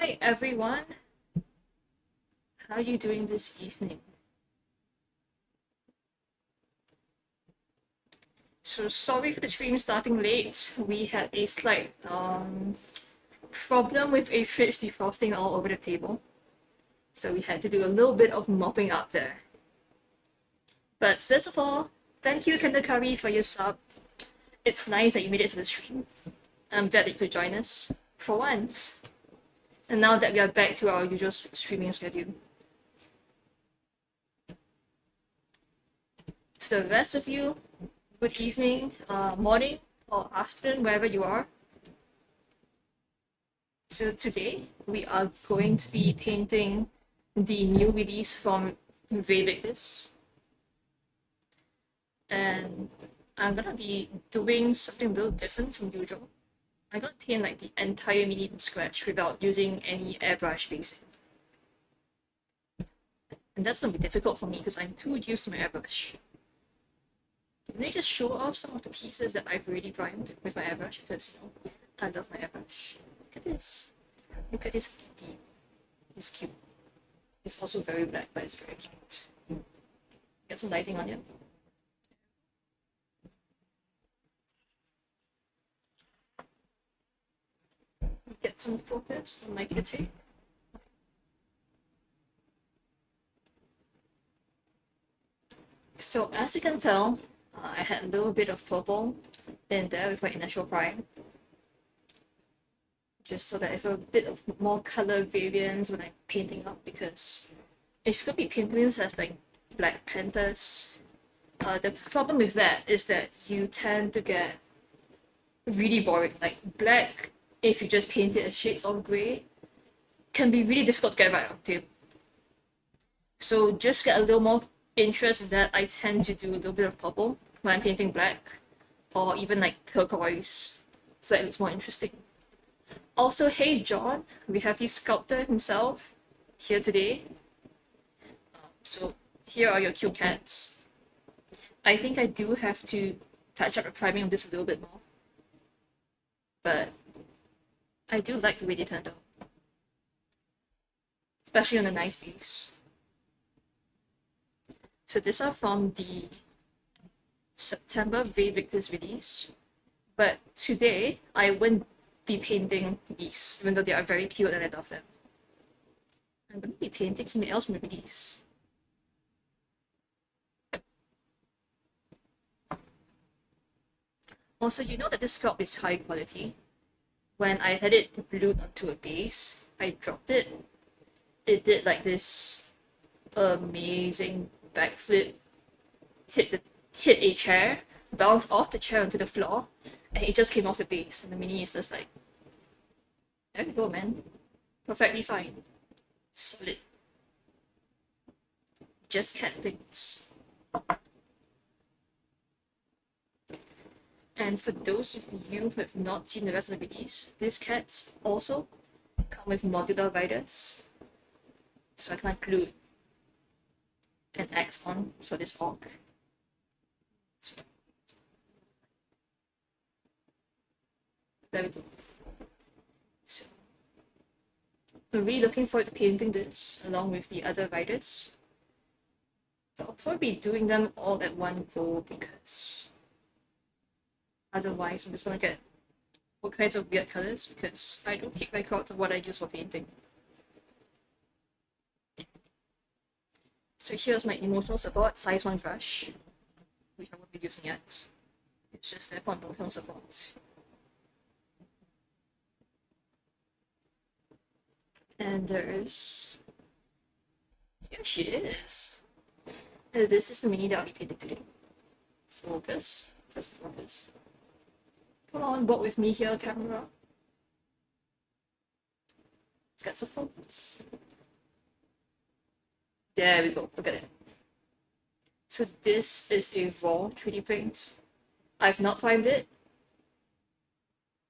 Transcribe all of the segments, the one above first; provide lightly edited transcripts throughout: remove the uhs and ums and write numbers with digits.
Hi everyone, how are you doing this evening? So sorry for the stream starting late. We had a slight problem with a fridge defrosting all over the table. So we had to do a little bit of mopping up there. But first of all, thank you Kenda Curry for your sub. It's nice that you made it to the stream. I'm glad that you could join us for once. And now that we are back to our usual streaming schedule. To the rest of you, good evening, morning, or afternoon, wherever you are. So today, we are going to be painting the new release from Bae Victis. And I'm gonna be doing something a little different from usual. I'm gonna paint like the entire mini from scratch without using any airbrush basing. And that's gonna be difficult for me because I'm too used to my airbrush. Can I just show off some of the pieces that I've already primed with my airbrush because, you know, I love my airbrush. Look at this. Look at this kitty. It's cute. It's also very black, but it's very cute. Get some lighting on it. Get some focus on my kitty. So as you can tell, I had a little bit of purple in there with my initial prime. Just so that I have a bit of more color variance when I'm painting up, because if you're gonna be painting this as like Black Panthers, the problem with that is that you tend to get really boring. Like black, if you just paint it as shades of grey, can be really difficult to get right on tape. So just get a little more interest in that, I tend to do a little bit of purple when I'm painting black, or even like turquoise, so that it looks more interesting. Also, hey John, we have the sculptor himself here today. So here are your cute cats. I think I do have to touch up the priming of this a little bit more, but I do like the way they turned out, especially on a nice base. So these are from the September Bae Victis release, but today I wouldn't be painting these, even though they are very cute and I love them. I'm going to be painting something else from the release. Also, you know that this sculpt is high quality. When I had it glued onto a base, I dropped it. It did like this amazing backflip, hit a chair, bounced off the chair onto the floor, and it just came off the base, and the mini is just like, there we go, man. Perfectly fine. Solid. Just cat things. And for those of you who have not seen the rest of the release, these cats also come with modular riders. So I can glue an axe on for this orc. There we go. So I'm really looking forward to painting this along with the other riders. But I'll probably be doing them all at one go because otherwise I'm just gonna get all kinds of weird colors because I don't keep records of what I use for painting. So here's my emotional support size 1 brush, which I won't be using yet. It's just there for emotional support. And there's... here she is. This is the mini that I'll be painting today. Focus. Just focus. Come on, walk with me here, camera. Let's get some focus. There we go, look at it. So this is a raw 3D print. I've not primed it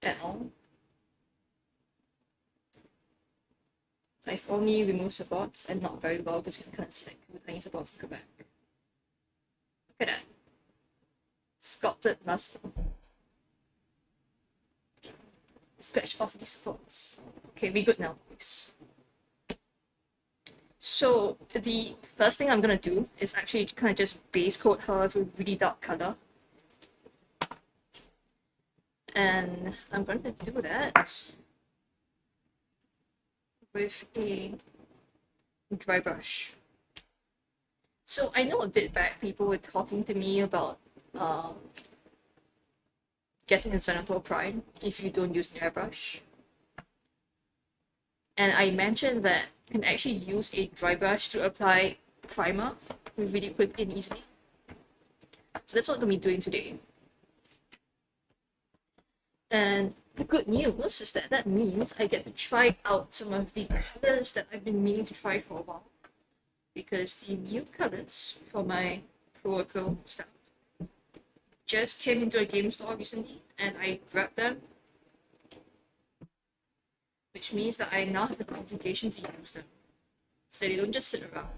at all. I've only removed supports, and not very well because you can kind of see like two tiny supports in the back. Look at that. Sculpted muscle. scratch off these spots. Okay, we good now, boys. So the first thing I'm gonna do is actually kind of just base coat her with a really dark color. And I'm going to do that with a dry brush. So I know a bit back people were talking to me about getting a genital prime if you don't use an airbrush. And I mentioned that you can actually use a dry brush to apply primer really quickly and easily. So that's what I'm going to be doing today. And the good news is that that means I get to try out some of the colors that I've been meaning to try for a while. Because the new colors for my Pro Acryl stuff just came into a game store recently and I grabbed them. Which means that I now have an obligation to use them. So they don't just sit around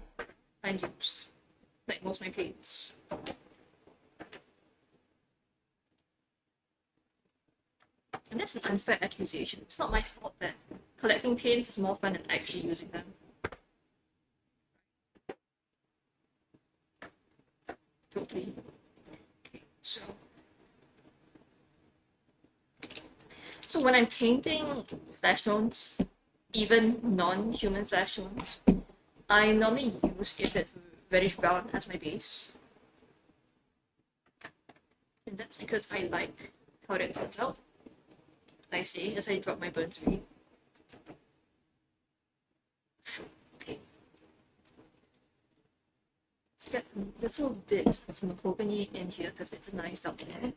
unused, like most of my paints. And that's an unfair accusation. It's not my fault that collecting paints is more fun than actually using them. Totally. Okay, so when I'm painting flesh tones, even non-human flesh tones, I normally use a bit of reddish brown as my base. And that's because I like how that turns out. I say as I drop my burnt ray. Okay. Let's get a little bit of mahogany in here because it's a nice dark there.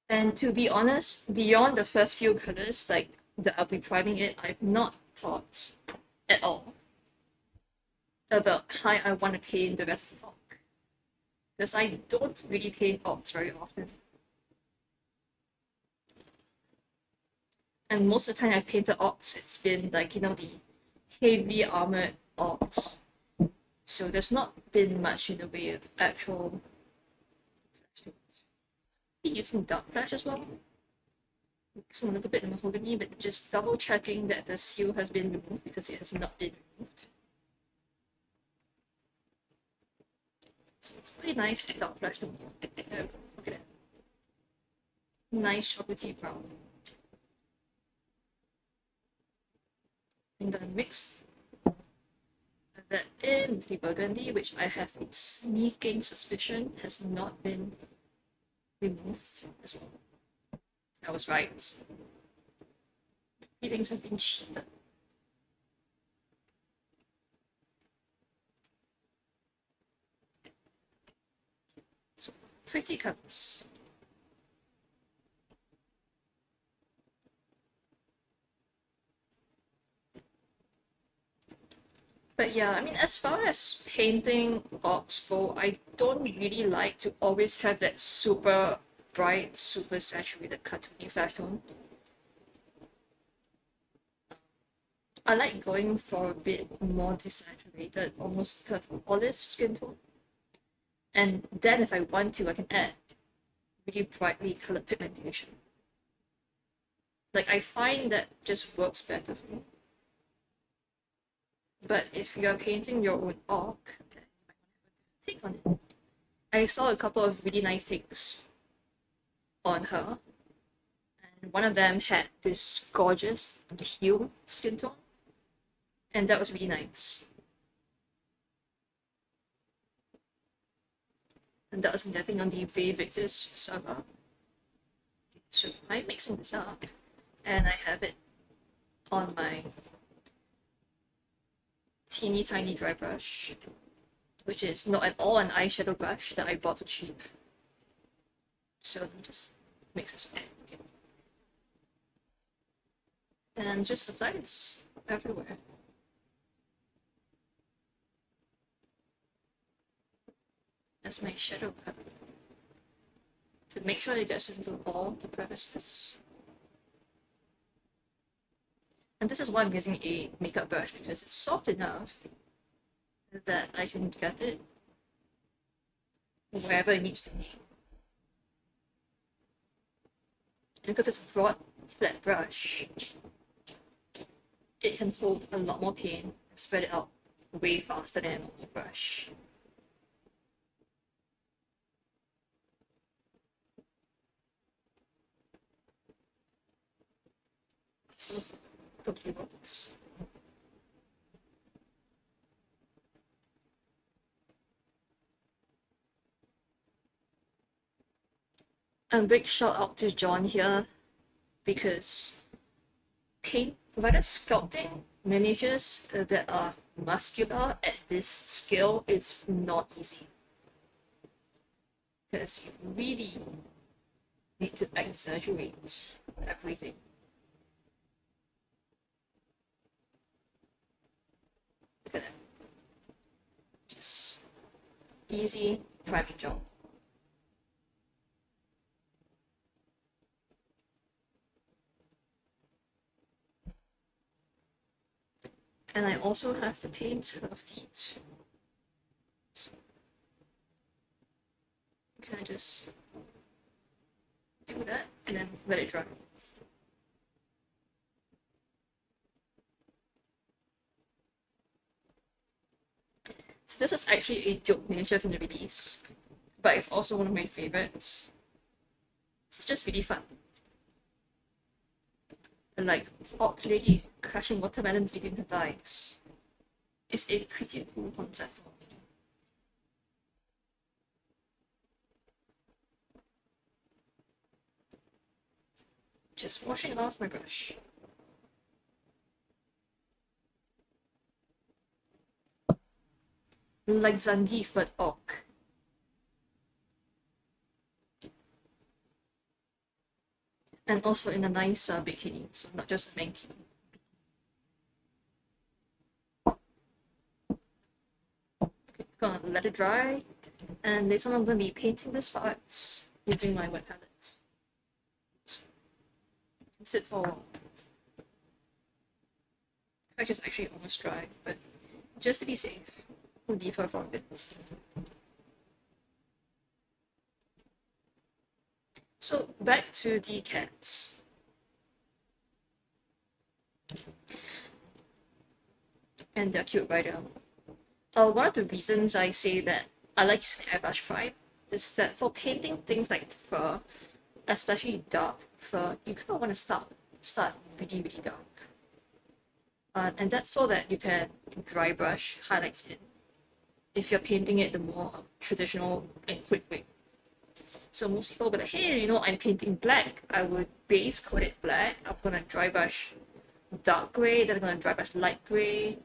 And to be honest, beyond the first few colors, like that I'll be priming it, I've not thought at all about how I want to paint the rest of the orc. Because I don't really paint orcs very often. And most of the time I've painted orcs, it's been like, you know, the heavy armored orcs. So there's not been much in the way of actual flash tones. Be using dark flash as well. Mixing a little bit of mahogany, but just double checking that the seal has been removed because it has not been removed. So it's very nice dark flash tone. There we go. Look at that. Nice chocolatey brown. I'm gonna mix that in with the burgundy, which I have a sneaking suspicion has not been removed as well. I was right. Feelings have been cheated. So, pretty colors. But yeah, I mean, as far as painting orcs go, I don't really like to always have that super bright, super saturated cartoony flash tone. I like going for a bit more desaturated, almost kind of olive skin tone. And then if I want to, I can add really brightly colored pigmentation. Like, I find that just works better for me. But if you're painting your own orc, you might have a different take on it. I saw a couple of really nice takes on her, and one of them had this gorgeous teal skin tone, and that was really nice. And that was nothing on the Bae Victis server. So I'm mixing this up, and I have it on my teeny tiny dry brush, which is not at all an eyeshadow brush that I bought for cheap. So let me just mix this up. Okay. And just apply this everywhere. As my shadow color to make sure it gets into all the crevices. And this is why I'm using a makeup brush, because it's soft enough that I can get it wherever it needs to be. And because it's a broad, flat brush, it can hold a lot more paint and spread it out way faster than a normal brush. So, totally works. And big shout out to John here, because rather sculpting miniatures that are muscular at this scale, it's not easy. Because you really need to exaggerate everything. Look at that. Just easy priming job. And I also have to paint her feet. So, can I just do that and then let it dry? So this is actually a joke miniature from the release, but it's also one of my favorites. It's just really fun. And like Orc Lady crushing watermelons between her thighs is a pretty cool concept for me. Just washing it off my brush. Like Zangief but Orc. And also in a nice bikini, so not just a mankini. Okay, gonna let it dry, and later on I'm gonna be painting these parts using my wet palette. So, sit for a while. Which is actually almost dry, but just to be safe, we'll leave her for a bit. So back to the cats. And they're cute right now. One of the reasons I say that I like using airbrush prime is that for painting things like fur, especially dark fur, you kind of want to start really, really dark. And that's so that you can dry brush highlights in if you're painting it the more traditional and quick way. So most people will be like, hey, you know, I'm painting black. I would base coat it black. I'm gonna dry brush dark gray, then I'm gonna dry brush light gray,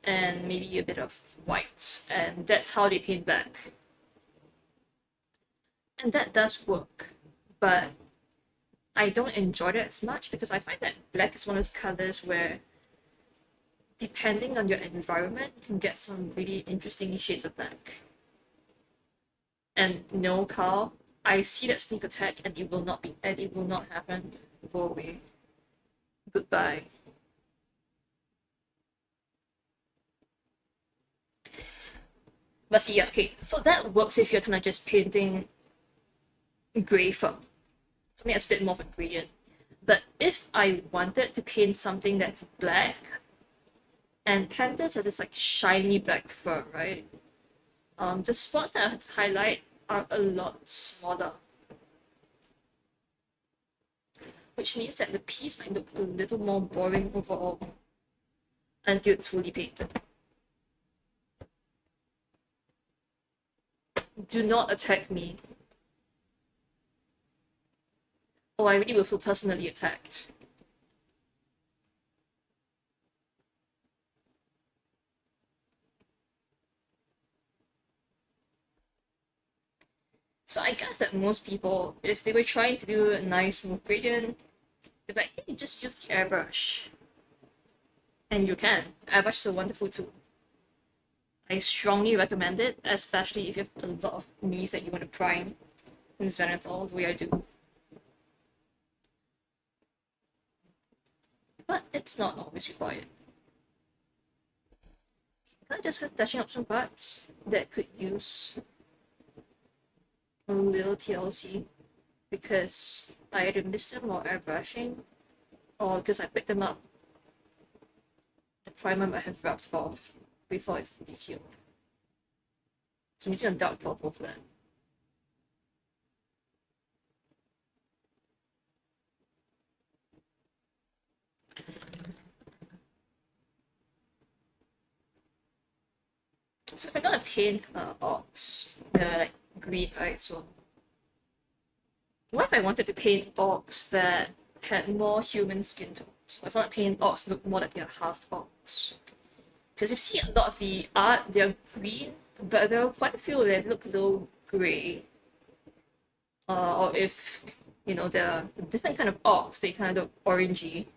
and maybe a bit of white. And that's how they paint black. And that does work, but I don't enjoy that as much because I find that black is one of those colors where, depending on your environment, you can get some really interesting shades of black. And no, Carl, I see that sneak attack and it will not happen. Go away. Goodbye. But see, yeah, okay, so that works if you're kind of just painting grey fur. Something that's a bit more of a gradient. But if I wanted to paint something that's black, and panthers has this like shiny black fur, right? The spots that I have to highlight are a lot smaller, which means that the piece might look a little more boring overall until it's fully painted. Do not attack me. Oh, I really will feel personally attacked. So I guess that most people, if they were trying to do a nice smooth gradient, they'd be like, hey, just use the airbrush. And you can. Airbrush is a wonderful tool. I strongly recommend it, especially if you have a lot of knees that you want to prime in Zenithal the way I do. But it's not always required. Can I just start touching up some parts that could use a little TLC because I either missed them or airbrushing, or because I picked them up, the primer might have rubbed off before it fully healed. So I'm using a dark purple for that. So if I'm gonna paint orcs, they're like green, right? So what if I wanted to paint orcs that had more human skin tones? So I thought paint orcs look more like they're half orcs. Because you've seen a lot of the art, they're green, but there are quite a few that look a little grey. Or if, you know, they're a different kind of orcs, they kind of look orangey.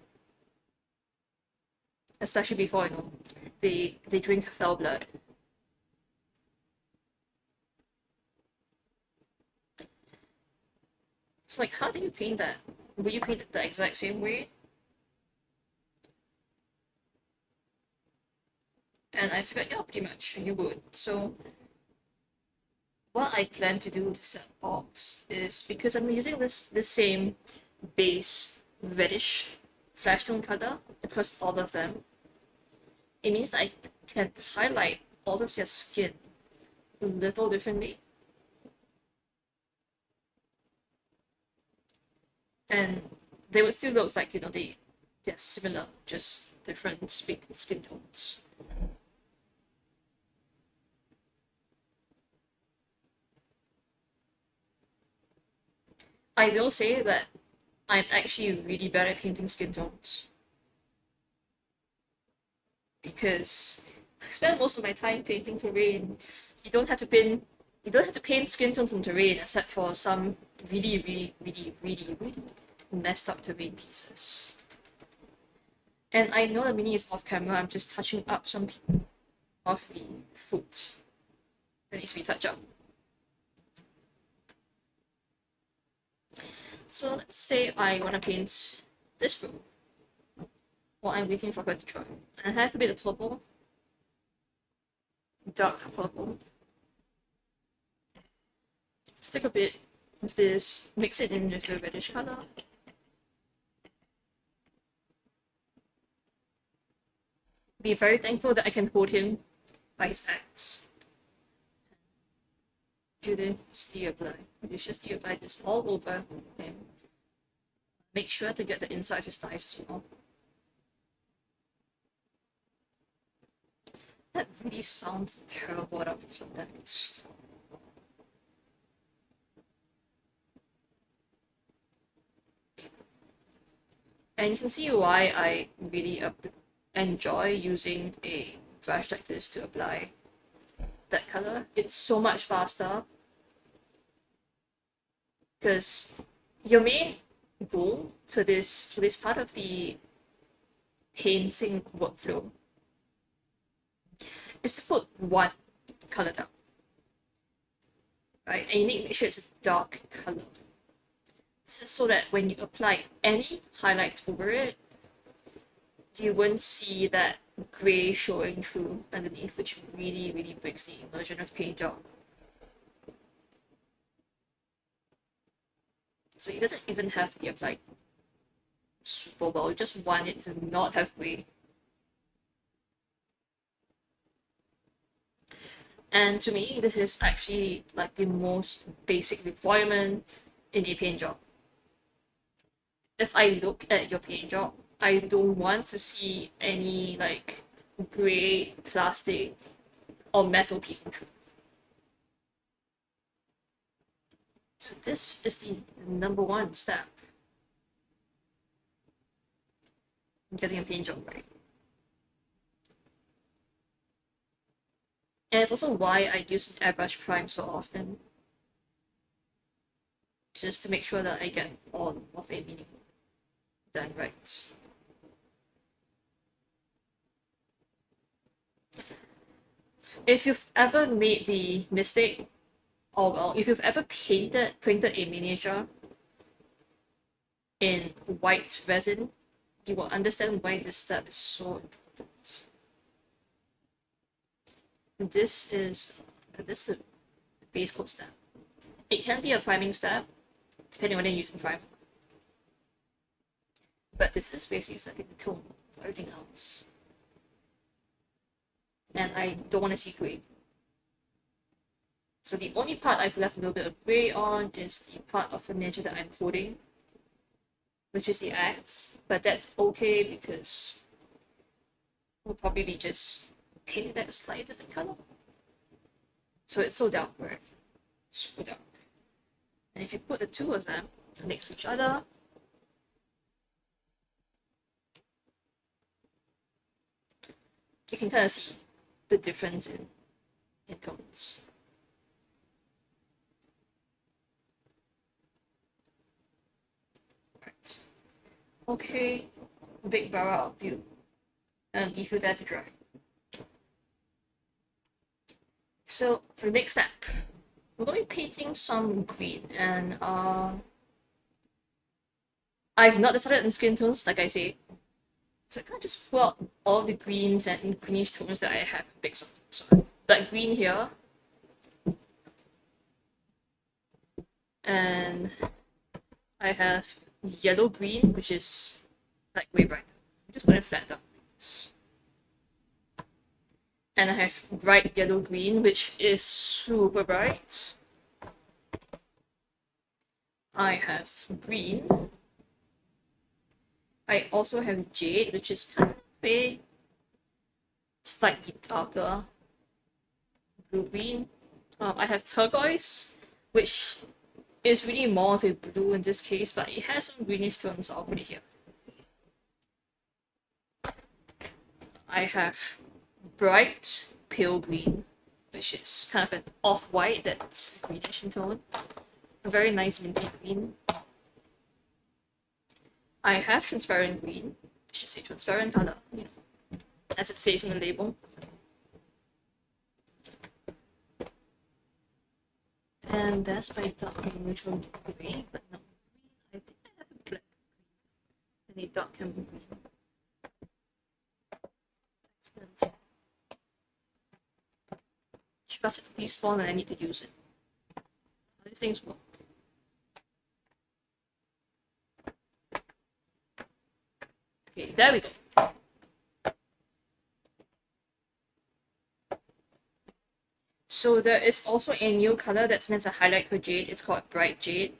Especially before, you know, they drink fell blood. So like, how do you paint that? Will you paint it the exact same way? And I figured, yeah, pretty much you would. So what I plan to do to set orcs is, because I'm using this same base reddish flesh tone color across all of them, it means that I can highlight all of their skin a little differently. And they would still look like, you know, they're similar, just different skin tones. I will say that I'm actually really bad at painting skin tones. Because I spend most of my time painting terrain. You don't have to paint skin tones in terrain except for some really messed up terrain pieces. And I know the mini is off camera, I'm just touching up some of the foot that needs to be touched up. So let's say I want to paint this room while I'm waiting for her to dry. And I have a bit of purple, dark purple. Stick a bit of this, mix it in with the reddish color. Be very thankful that I can hold him by his axe. Judiciously apply this all over him. Make sure to get the inside of his thighs as well. That really sounds terrible out of context. And you can see why I really enjoy using a brush like this to apply that color. It's so much faster. Because your main goal for this part of the painting workflow is to put one color down, right? And you need to make sure it's a dark color. This is so that when you apply any highlight over it, you won't see that gray showing through underneath, which really breaks the immersion of the paint job. So it doesn't even have to be applied super well, you just want it to not have gray. And to me, this is actually like the most basic requirement in a paint job. If I look at your paint job, I don't want to see any like gray plastic or metal peeking through. So this is the #1 step in getting a paint job right. And it's also why I use an airbrush prime so often. Just to make sure that I get all of a mini done right. If you've ever made the mistake, or well, if you've ever printed a miniature in white resin, you will understand why this step is so important. This is a base coat step. It can be a priming step, depending on whether you're using primer. But this is basically setting the tone for everything else. And I don't want to see gray. So the only part I've left a little bit of gray on is the part of the miniature that I'm holding, which is the axe. But that's okay because we'll probably just paint it a slightly different color. So it's so dark, right? Super dark. And if you put the two of them next to each other, you can kind of see the difference in tones. Right. Okay, big barrel I'll do. And leave you there to dry. So for the next step, we're going to be painting some green, and I've not decided on skin tones, like I say. So I kind of just pull out all the greens and greenish tones that I have picked up. So like green here, and I have yellow green, which is like way brighter. I'm just going to flat down like this. And I have bright yellow green, which is super bright. I have green. I also have jade, which is kind of a slightly darker blue-green. I have turquoise, which is really more of a blue in this case, but it has some greenish tones, so I'll put it here. I have bright pale green, which is kind of an off-white that's greenish in tone. A very nice minty green. I have transparent green, which is a transparent color, you know, as it says on the label. And that's my dark neutral gray, but no, I think I have a black green and a dark camel green. Excellent. Should pass it to despawn and I need to use it. So these things work. Okay, there we go. So there is also a new color that's meant to highlight for jade. It's called bright jade.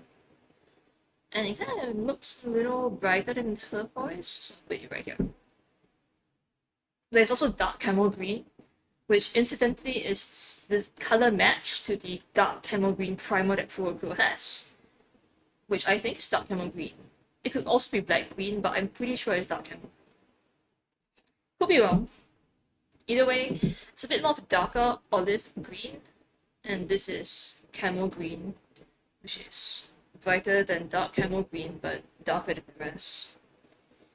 And it kind of looks a little brighter than turquoise. So put it right here. There's also dark camel green, which incidentally is the color match to the dark camel green primer that Pro has, which I think is dark camel green. It could also be black green, but I'm pretty sure it's dark camel. Could be wrong. Either way, it's a bit more of a darker olive green, and this is camel green, which is brighter than dark camel green, but darker than the rest.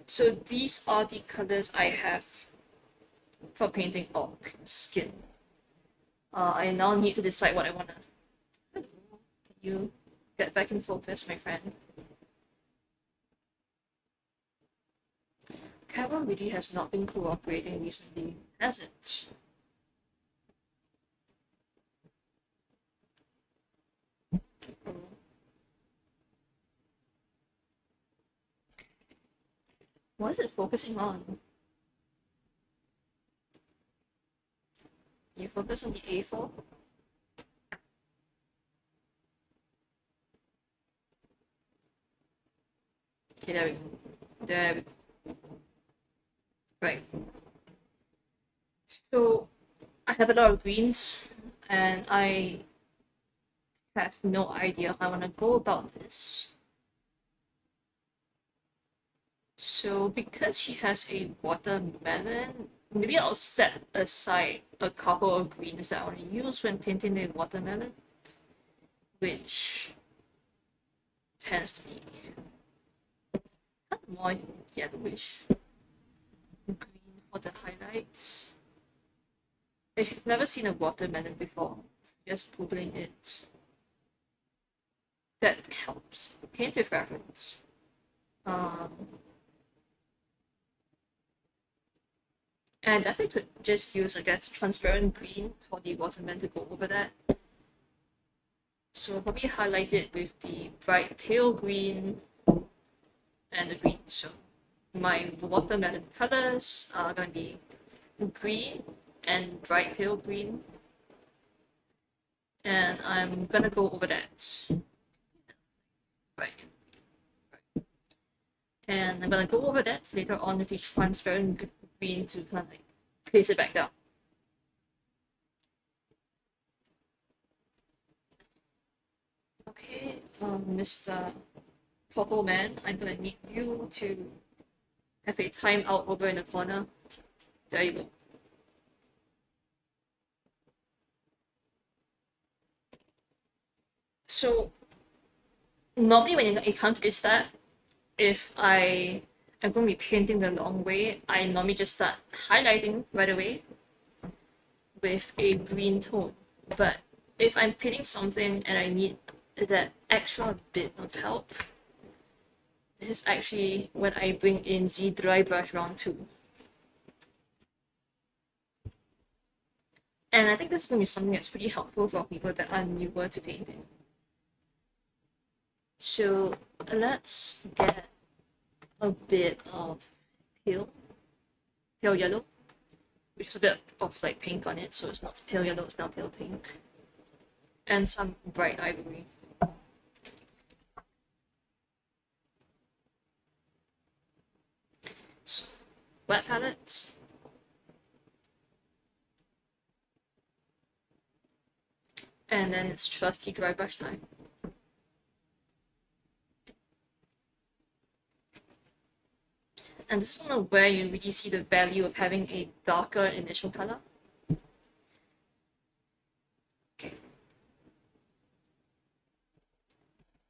So these are the colors I have for painting orc skin. I now need to decide what I want to. Hello, can you get back in focus, my friend? Camera really has not been cooperating recently, has it? What is it focusing on? You focus on the A4? Okay, there we go. There we go. Right. So I have a lot of greens and I have no idea how I want to go about this. So because she has a watermelon, maybe I'll set aside a couple of greens that I want to use when painting the watermelon, which tends to be kind of more yellowish. Green for the highlights. If you've never seen a watermelon before, just googling it. That helps. Paint with reference. And I think I could just use, I guess, transparent green for the watermelon to go over that. So I'll probably highlight it with the bright pale green and the green. So my watermelon colors are going to be green and bright pale green. And I'm going to go over that. Right. And I'm going to go over that later on with the transparent green to kind of like place it back down. Okay, Mr. Purple Man, I'm gonna need you to have a timeout over in the corner. There you go. So normally when it comes to this step, if I am going to be painting the long way, I normally just start highlighting right away with a green tone. But if I'm painting something and I need that extra bit of help, this is actually when I bring in the dry brush round 2. And I think this is going to be something that's pretty helpful for people that are newer to painting. So let's get a bit of pale yellow, which is a bit of like pink on it, so it's not pale yellow, it's now pale pink. And some bright ivory. So, wet palette. And then it's trusty dry brush time. And this is not where you really see the value of having a darker initial color. Okay.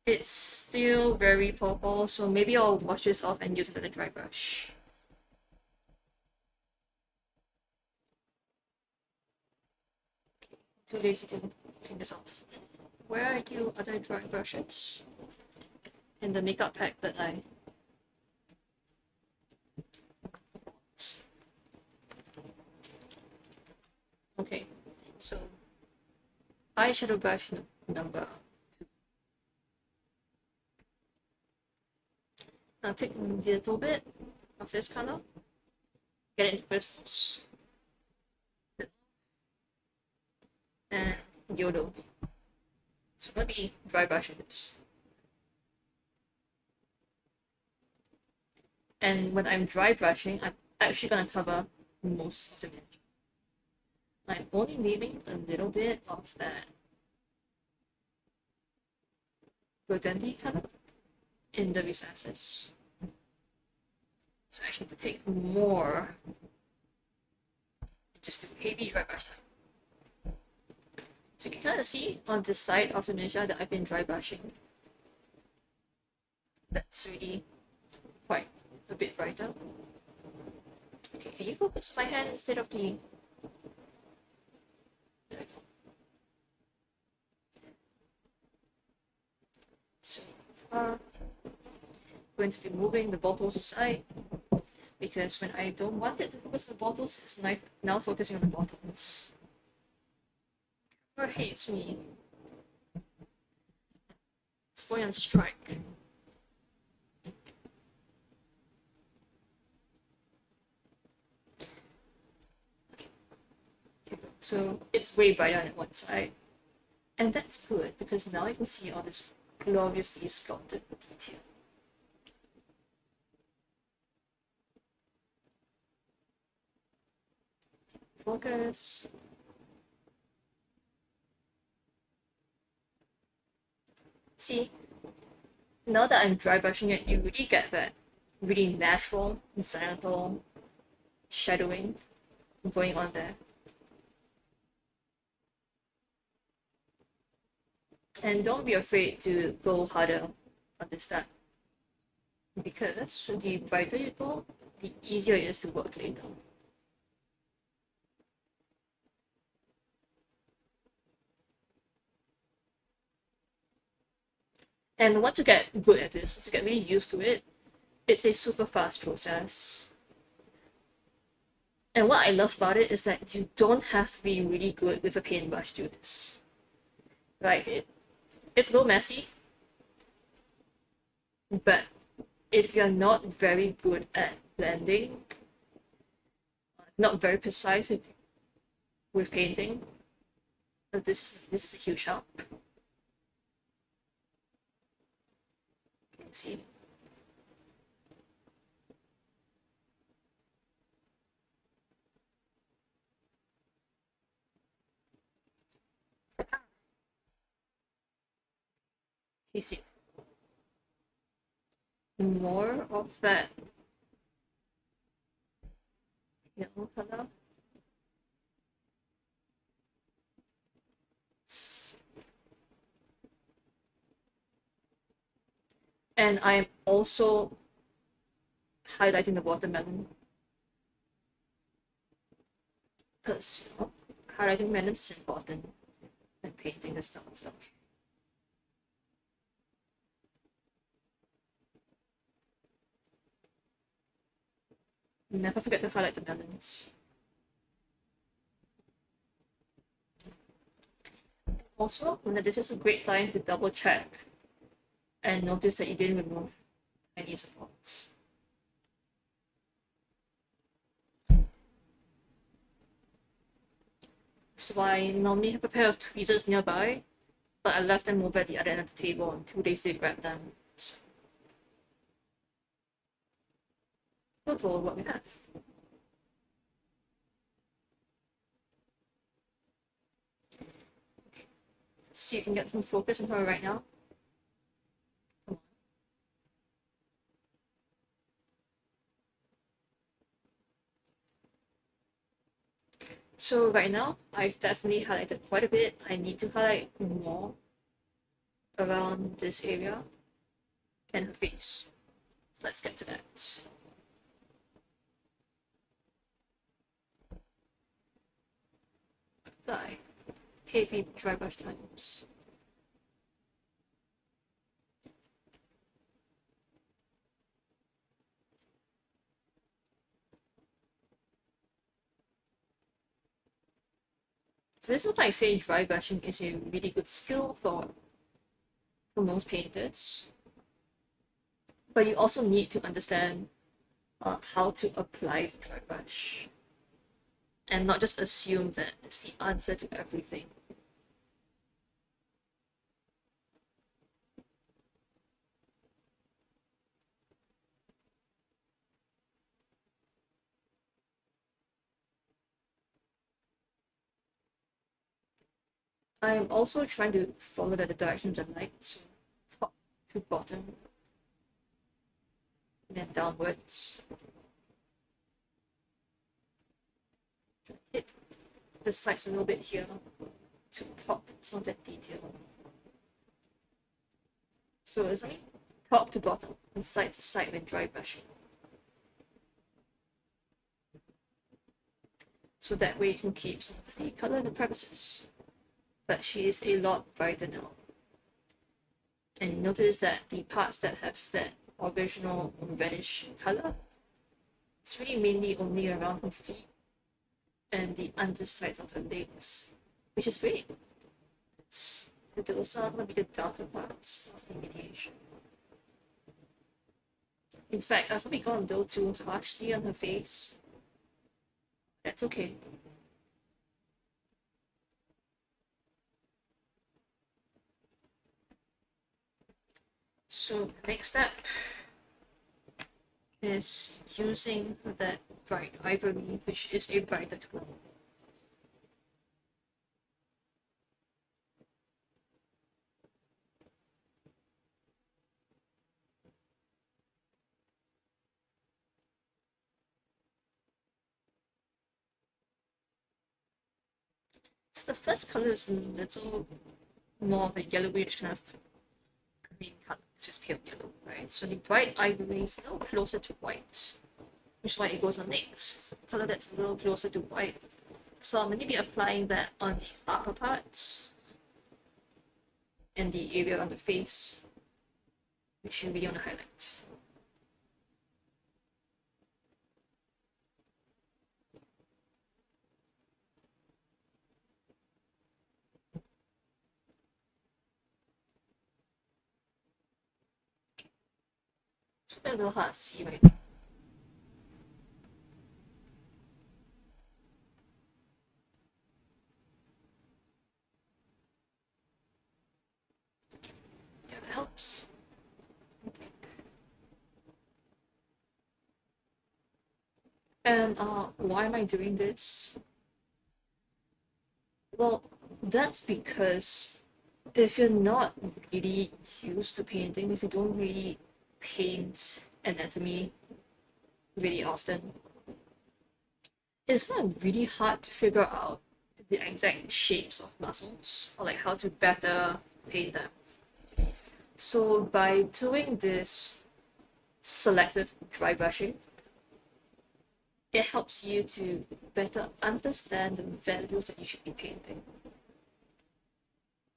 It's still very purple, so maybe I'll wash this off and use another dry brush. Okay, too lazy to clean this off. Where are your other dry brushes? In the makeup pack that I bought. Okay, so eyeshadow brush number 2. Now take a little bit of this color, get it into crystals, and YOLO. So let me dry brushing this. And when I'm dry brushing, I'm actually going to cover most of the miniature. I'm only leaving a little bit of that burgundy color in the recesses. So I actually have to take more just a heavy dry brush time. So you can kind of see on this side of the miniature that I've been dry brushing. That's really quite a bit brighter. Okay, can you focus on my hand instead of the... There we go. So I'm going to be moving the bottles aside because when I don't want it to focus on the bottles, it's now focusing on the bottles. Or hates me. It's going on strike. Okay. So it's way brighter on one side. And that's good because now I can see all this gloriously sculpted detail. Focus. See, now that I'm dry brushing it, you really get that really natural, zenithal shadowing going on there. And don't be afraid to go harder on this step, because the brighter you go, the easier it is to work later. And once you get good at this, to get really used to it, it's a super fast process. And what I love about it is that you don't have to be really good with a paintbrush to do this. Right? It's a little messy, but if you're not very good at blending, not very precise with painting, this is a huge help. See? You see? More of that yellow color. And I'm also highlighting the watermelon. Because, you know, highlighting melons is important when painting this stuff. Never forget to highlight the melons. Also, this is a great time to double check and notice that you didn't remove any supports. So I normally have a pair of tweezers nearby, but I left them over at the other end of the table until they say grab them. So we'll go with what we have. Okay. So you can get some focus on her right now. So right now, I've definitely highlighted quite a bit. I need to highlight more around this area and her face. So let's get to that. Apply heavy dry brush times. So this is why I say dry brushing is a really good skill for most painters. But you also need to understand how to apply the dry brush. And not just assume that it's the answer to everything. I'm also trying to follow the directions of light, so top to bottom, and then downwards. Hit the sides a little bit here to pop some of that detail. So it's like top to bottom and side to side when dry brushing. So that way you can keep some of the color in the crevices. But she is a lot brighter now. And notice that the parts that have that original reddish color, it's really mainly only around her feet and the undersides of her legs, which is great. Those are going to be the darker parts of the miniature. In fact, I've probably gone a little too harshly on her face. That's okay. So the next step is using that bright ivory, which is a brighter tone. So the first color is a little more of a yellowish kind of green color. It's just pale yellow, right? So the bright ivory is a little closer to white, which is why it goes on next. It's a color that's a little closer to white. So I'm going to be applying that on the upper parts and the area on the face, which you really want to highlight. It's a little hard to see right now. Yeah, that helps. I think. And why am I doing this? Well, that's because if you're not really used to painting, if you don't really paint anatomy really often, it's kind of really hard to figure out the exact shapes of muscles or like how to better paint them. So by doing this selective dry brushing, it helps you to better understand the values that you should be painting.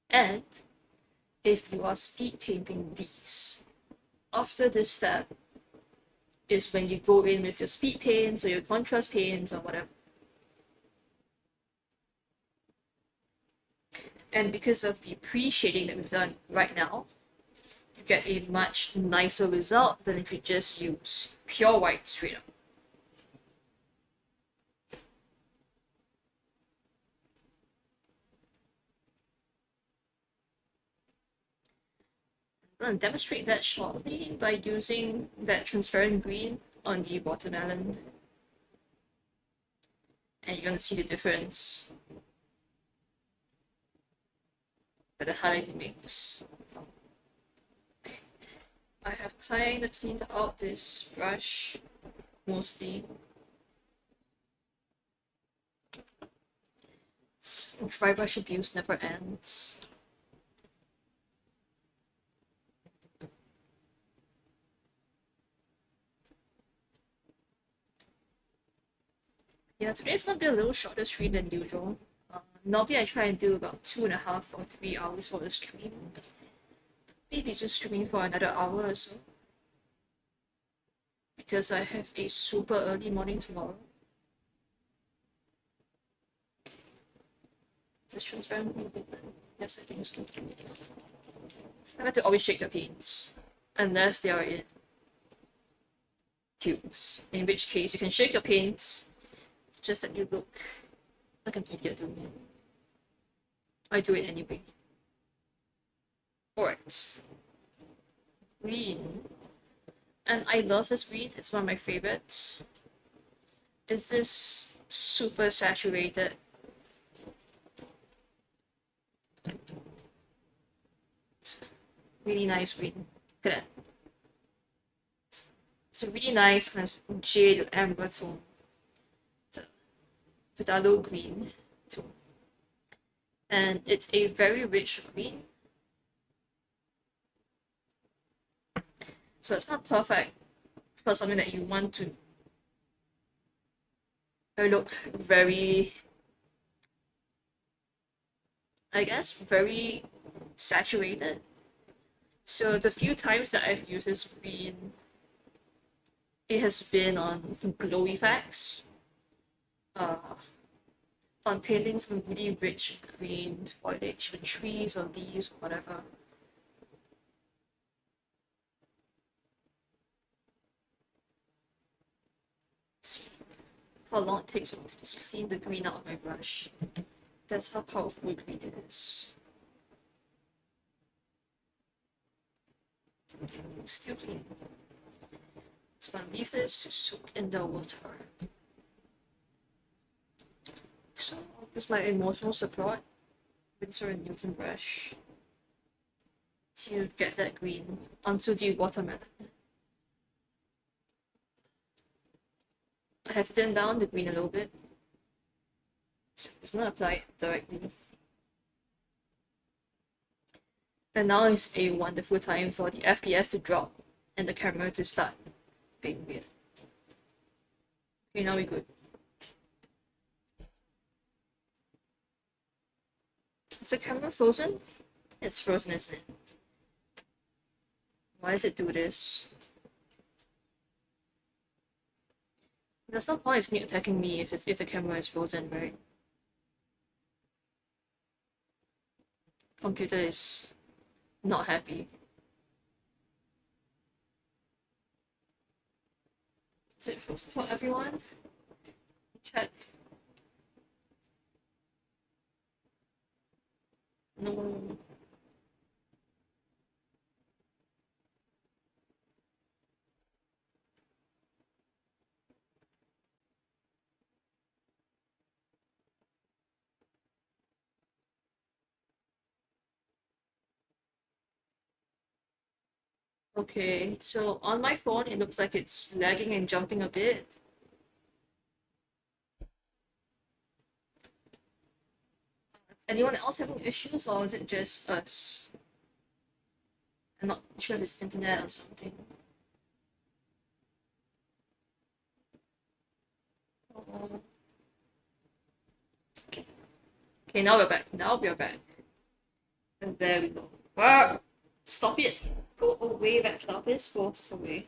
And if you are speed painting these, after this step is when you go in with your speed paints or your contrast paints or whatever. And because of the pre-shading that we've done right now, you get a much nicer result than if you just use pure white straight up. I'm going to demonstrate that shortly by using that transparent green on the watermelon. And you're going to see the difference that the highlighting makes. Okay. I have kind of cleaned out this brush mostly. Dry brush abuse never ends. Yeah, today's gonna be a little shorter stream than usual. Normally I try and do about 2.5 or 3 hours for the stream. Maybe just streaming for another hour or so. Because I have a super early morning tomorrow. Is this transparent? Yes, I think so. I have to always shake the paints. Unless they are in tubes. In which case you can shake your paints, just that you look like an idiot doing it. I do it anyway. Alright. Green. And I love this green, it's one of my favorites. It's this super saturated. Really nice green. Look at that. It's a really nice kind of jade amber tone. It's a Vidalo green tone. And it's a very rich green. So it's not perfect for something that you want to look very, I guess, very saturated. So the few times that I've used this green, it has been on glow effects, on paintings with really rich green foliage with trees or leaves or whatever. See how long it takes me to just clean the green out of my brush. That's how powerful green is. Still clean. So I'm gonna leave this to soak in the water. So I'll use my emotional support, Winsor and Newton brush, to get that green onto the watermelon. I have thinned down the green a little bit, so it's not applied directly. And now is a wonderful time for the FPS to drop and the camera to start being weird. Okay, now we're good. Is the camera frozen? It's frozen, isn't it? Why does it do this? There's no point in sneak attacking me if the camera is frozen, right? Computer is not happy. Is it for everyone? Check. No. Okay, so on my phone, it looks like it's lagging and jumping a bit. Is anyone else having issues, or is it just us? I'm not sure if it's internet or something. Oh. Okay. Okay, now we're back. Now we're back. And there we go. Ah! Stop it! Go away, Backflappers. Go away.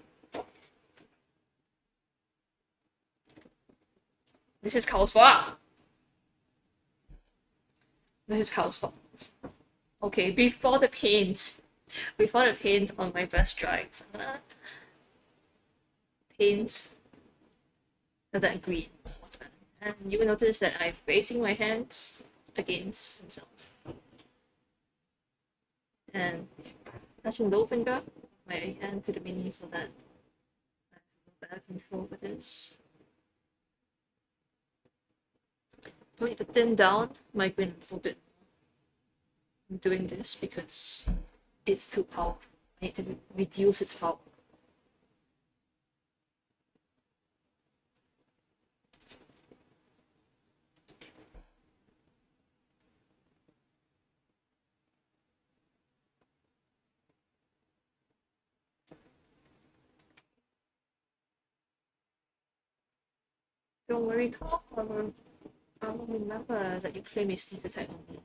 This is Carl's fault. This is Carl's fault. Okay, before the paint on my brush dries, I'm gonna paint that green watermelon. And you will notice that I'm bracing my hands against themselves. And touching low finger, my hand to the mini so that I have a better control for this. Probably need to thin down my green a little bit. I'm doing this because it's too powerful. I need to reduce its power. Don't worry, Carl. I will remember that you claim a sneak attack on me.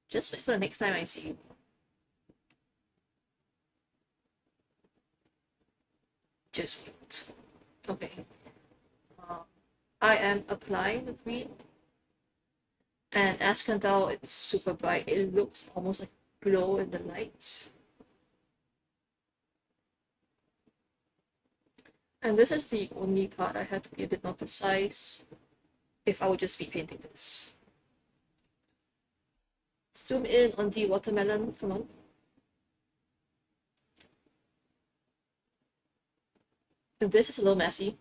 Just wait for the next time I see you. Just wait. Okay. I am applying the green. And as you can tell, it's super bright. It looks almost like glow in the light. And this is the only part I had to be a bit more precise if I would just be painting this. Zoom in on the watermelon, come on. And this is a little messy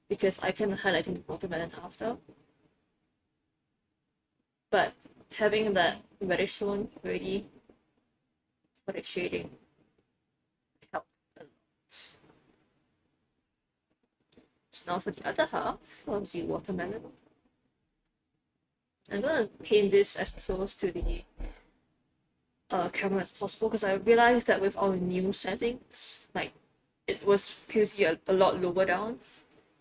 because I can highlighting the watermelon after. But having that reddish tone ready for the shading helped a lot. So now for the other half of the watermelon, I'm gonna paint this as close to the camera as possible because I realized that with our new settings, like it was previously a lot lower down.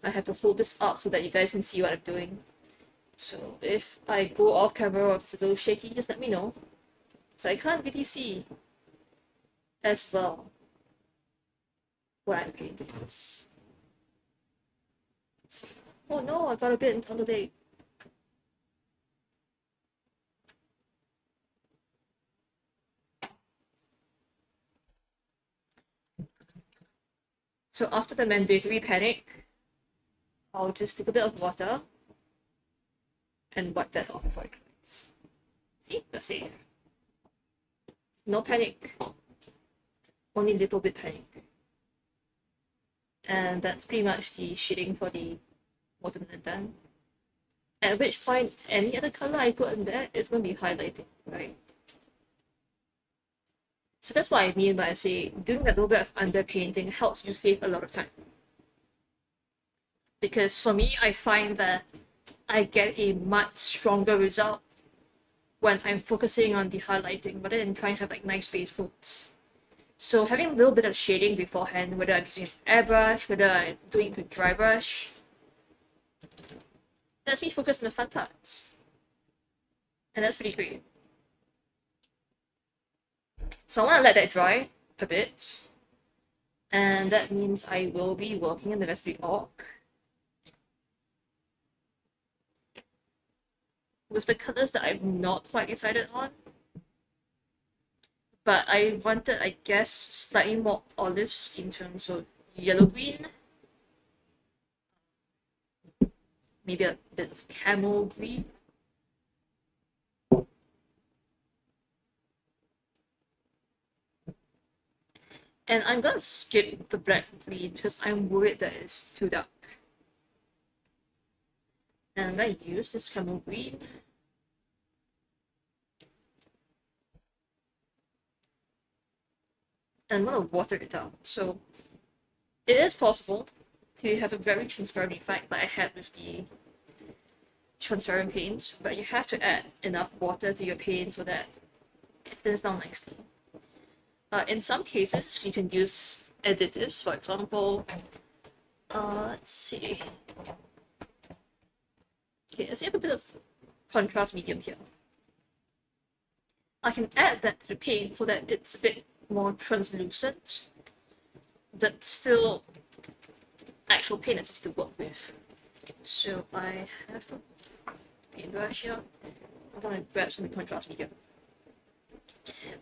I have to hold this up so that you guys can see what I'm doing. So if I go off camera or if it's a little shaky, just let me know. So I can't really see as well what I'm painting this. Oh no, I got a bit on the day. So after the mandatory panic, I'll just take a bit of water and wipe that off before it dries. See? You're safe. No panic. Only a little bit panic. And that's pretty much the shading for the watermelon done. At which point, any other color I put in there is going to be highlighting, right? So that's what I mean by saying doing that little bit of underpainting helps you save a lot of time. Because for me, I find that I get a much stronger result when I'm focusing on the highlighting rather than trying to have like nice base coats. So having a little bit of shading beforehand, whether I'm using an airbrush, whether I'm doing it with dry brush, lets me focus on the fun parts. And that's pretty great. So I want to let that dry a bit. And that means I will be working in the rest of the orc with the colors that I'm not quite decided on. But I wanted, I guess, slightly more olives in terms of yellow-green, maybe a bit of camel green. And I'm gonna skip the black green because I'm worried that it's too dark. And I'm gonna use this camel green. And I'm gonna water it down. So it is possible to have a very transparent effect like I had with the transparent paint, but you have to add enough water to your paint so that it thins down nicely. In some cases, you can use additives. For example, let's see. Okay, let's have a bit of contrast medium here. I can add that to the paint so that it's a bit more translucent, but still actual paint that's to work with. So I have a paintbrush here. I'm gonna grab some contrast medium.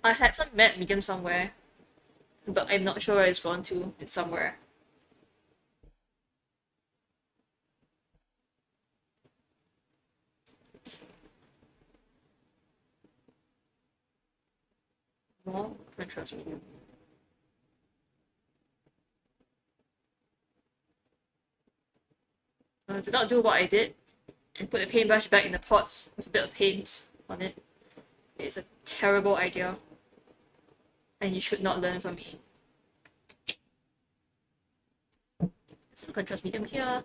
I had some matte medium somewhere, but I'm not sure where it's gone to. It's somewhere. More contrast medium. Do not do what I did and put the paintbrush back in the pot with a bit of paint on it. It's a terrible idea, and you should not learn from me. Some contrast medium here.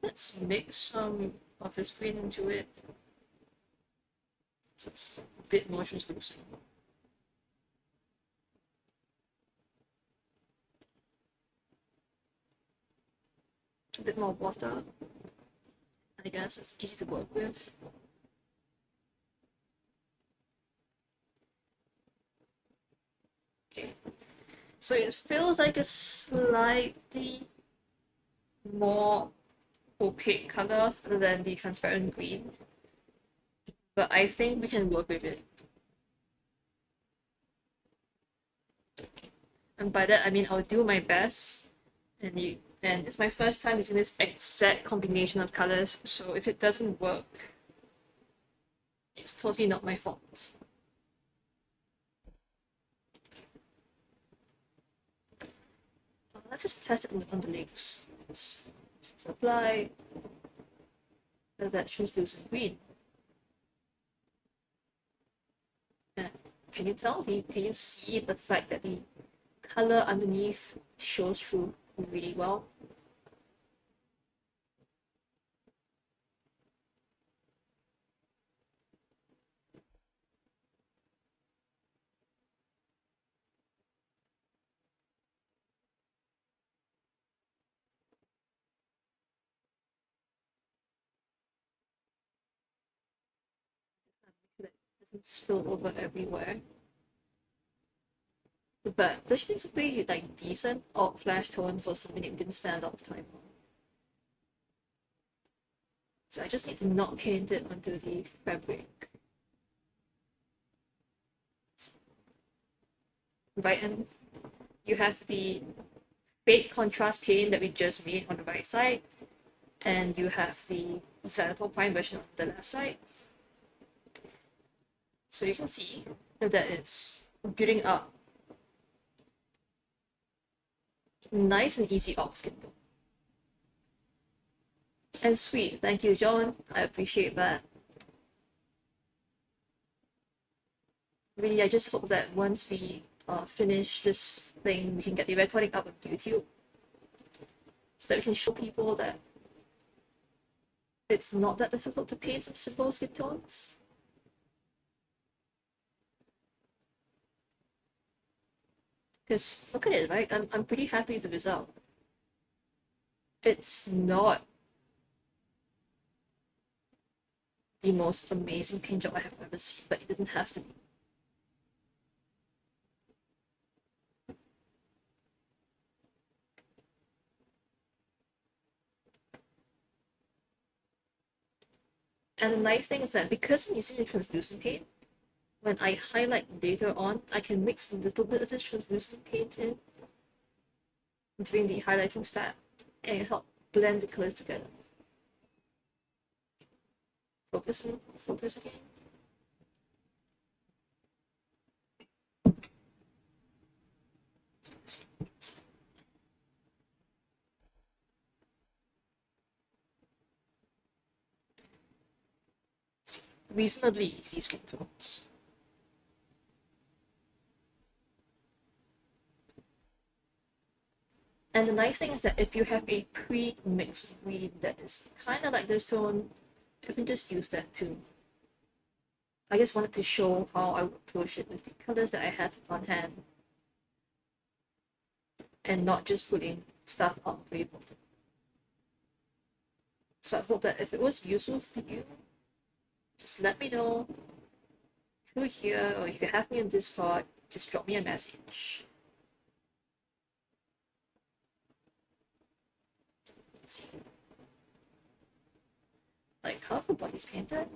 Let's mix some of this green into it so it's a bit more translucent. A bit more water. I guess it's easy to work with. Okay, so it feels like a slightly more opaque color than the transparent green, but I think we can work with it. And by that I mean I'll do my best, and it's my first time using this exact combination of colors, so if it doesn't work, it's totally not my fault. Let's just test it on the legs. Let's apply that translucent green. And can you tell me? Can you see the fact that the color underneath shows through really well? That doesn't spill over everywhere. But don't you think it's pretty like decent alt flash tone for something that we didn't spend a lot of time on? So I just need to not paint it onto the fabric. Right, and you have the fake contrast paint that we just made on the right side, and you have the Xanatol Prime version on the left side. So you can see that it's building up nice and easy off skin tone. And sweet, thank you, John. I appreciate that. Really, I just hope that once we finish this thing, we can get the recording up on YouTube, so that we can show people that it's not that difficult to paint some simple skin tones. Because look at it, right? I'm pretty happy with the result. It's not the most amazing paint job I have ever seen, but it doesn't have to be. And the nice thing is that because I'm using a translucent paint, when I highlight later on, I can mix a little bit of this translucent paint in doing the highlighting step, and it helps blend the colors together. Focus again. Reasonably easy skin tones. And the nice thing is that if you have a pre-mixed green that is kind of like this tone, you can just use that too. I just wanted to show how I would approach it with the colors that I have on hand, and not just putting stuff on very bottom. So I hope that if it was useful to you, just let me know through here, or if you have me on Discord, just drop me a message. Let's see. Like how the body's painted.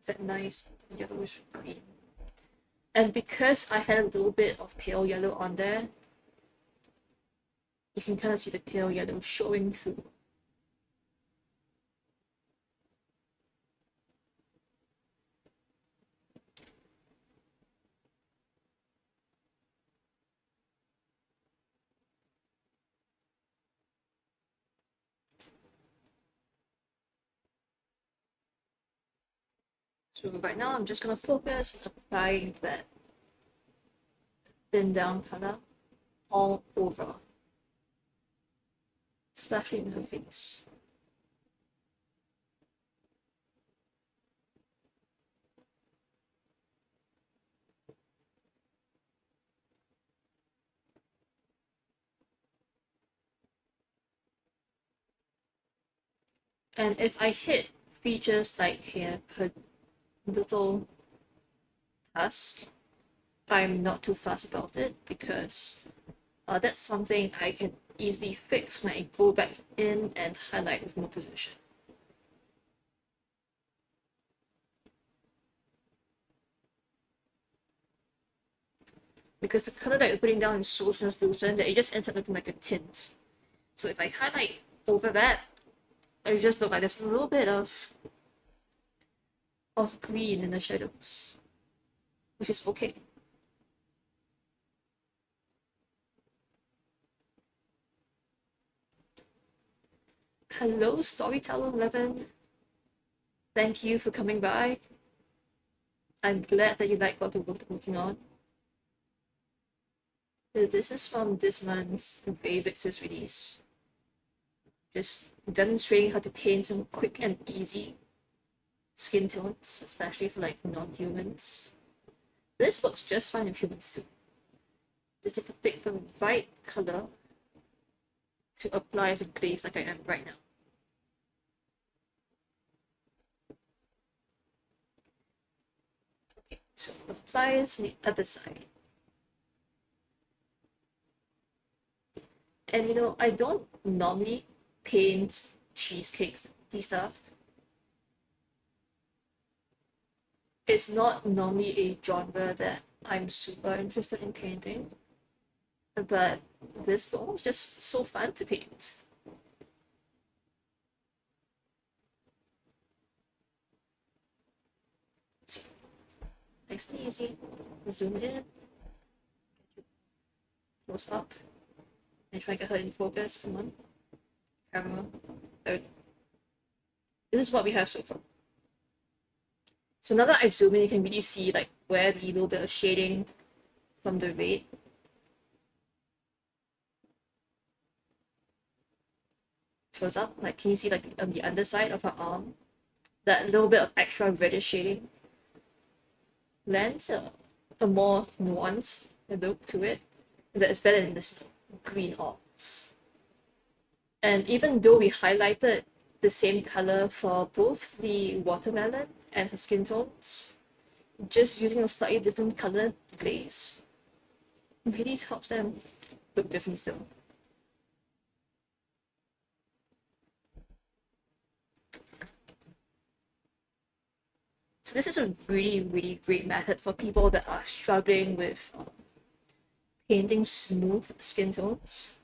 That nice yellowish green. And because I had a little bit of pale yellow on there, you can kind of see the pale yellow showing through. So right now I'm just gonna focus on applying that thin down color all over, especially in her face. And if I hit features like here, her little tusk, I'm not too fussed about it, because that's something I can easily fix when I go back in and highlight with more precision. Because the color that you're putting down is so translucent that it just ends up looking like a tint. So if I highlight over that, it just looks like there's a little bit of green in the shadows, which is okay. Hello, Storyteller 11. Thank you for coming by. I'm glad that you like what we're working on. This is from this month's Bae Victis release. Just demonstrating how to paint some quick and easy skin tones, especially for like non-humans. This works just fine with humans too. Just need to pick the right color to apply as a base like I am right now. Okay, so apply it to the other side. And you know, I don't normally paint cheesecakes stuff. It's not normally a genre that I'm super interested in painting, but this bowl is just so fun to paint. Nice and easy. Zoom in, close up, and try to get her in focus. Come on, camera. There we go. This is what we have so far. So now that I've zoomed in, you can really see like where the little bit of shading from the red shows up. Like, can you see like on the underside of her arm, that little bit of extra reddish shading lends a more nuanced look to it. That is better than this green orcs. And even though we highlighted the same color for both the watermelon and her skin tones, just using a slightly different color glaze really helps them look different still. So this is a really, really great method for people that are struggling with painting smooth skin tones.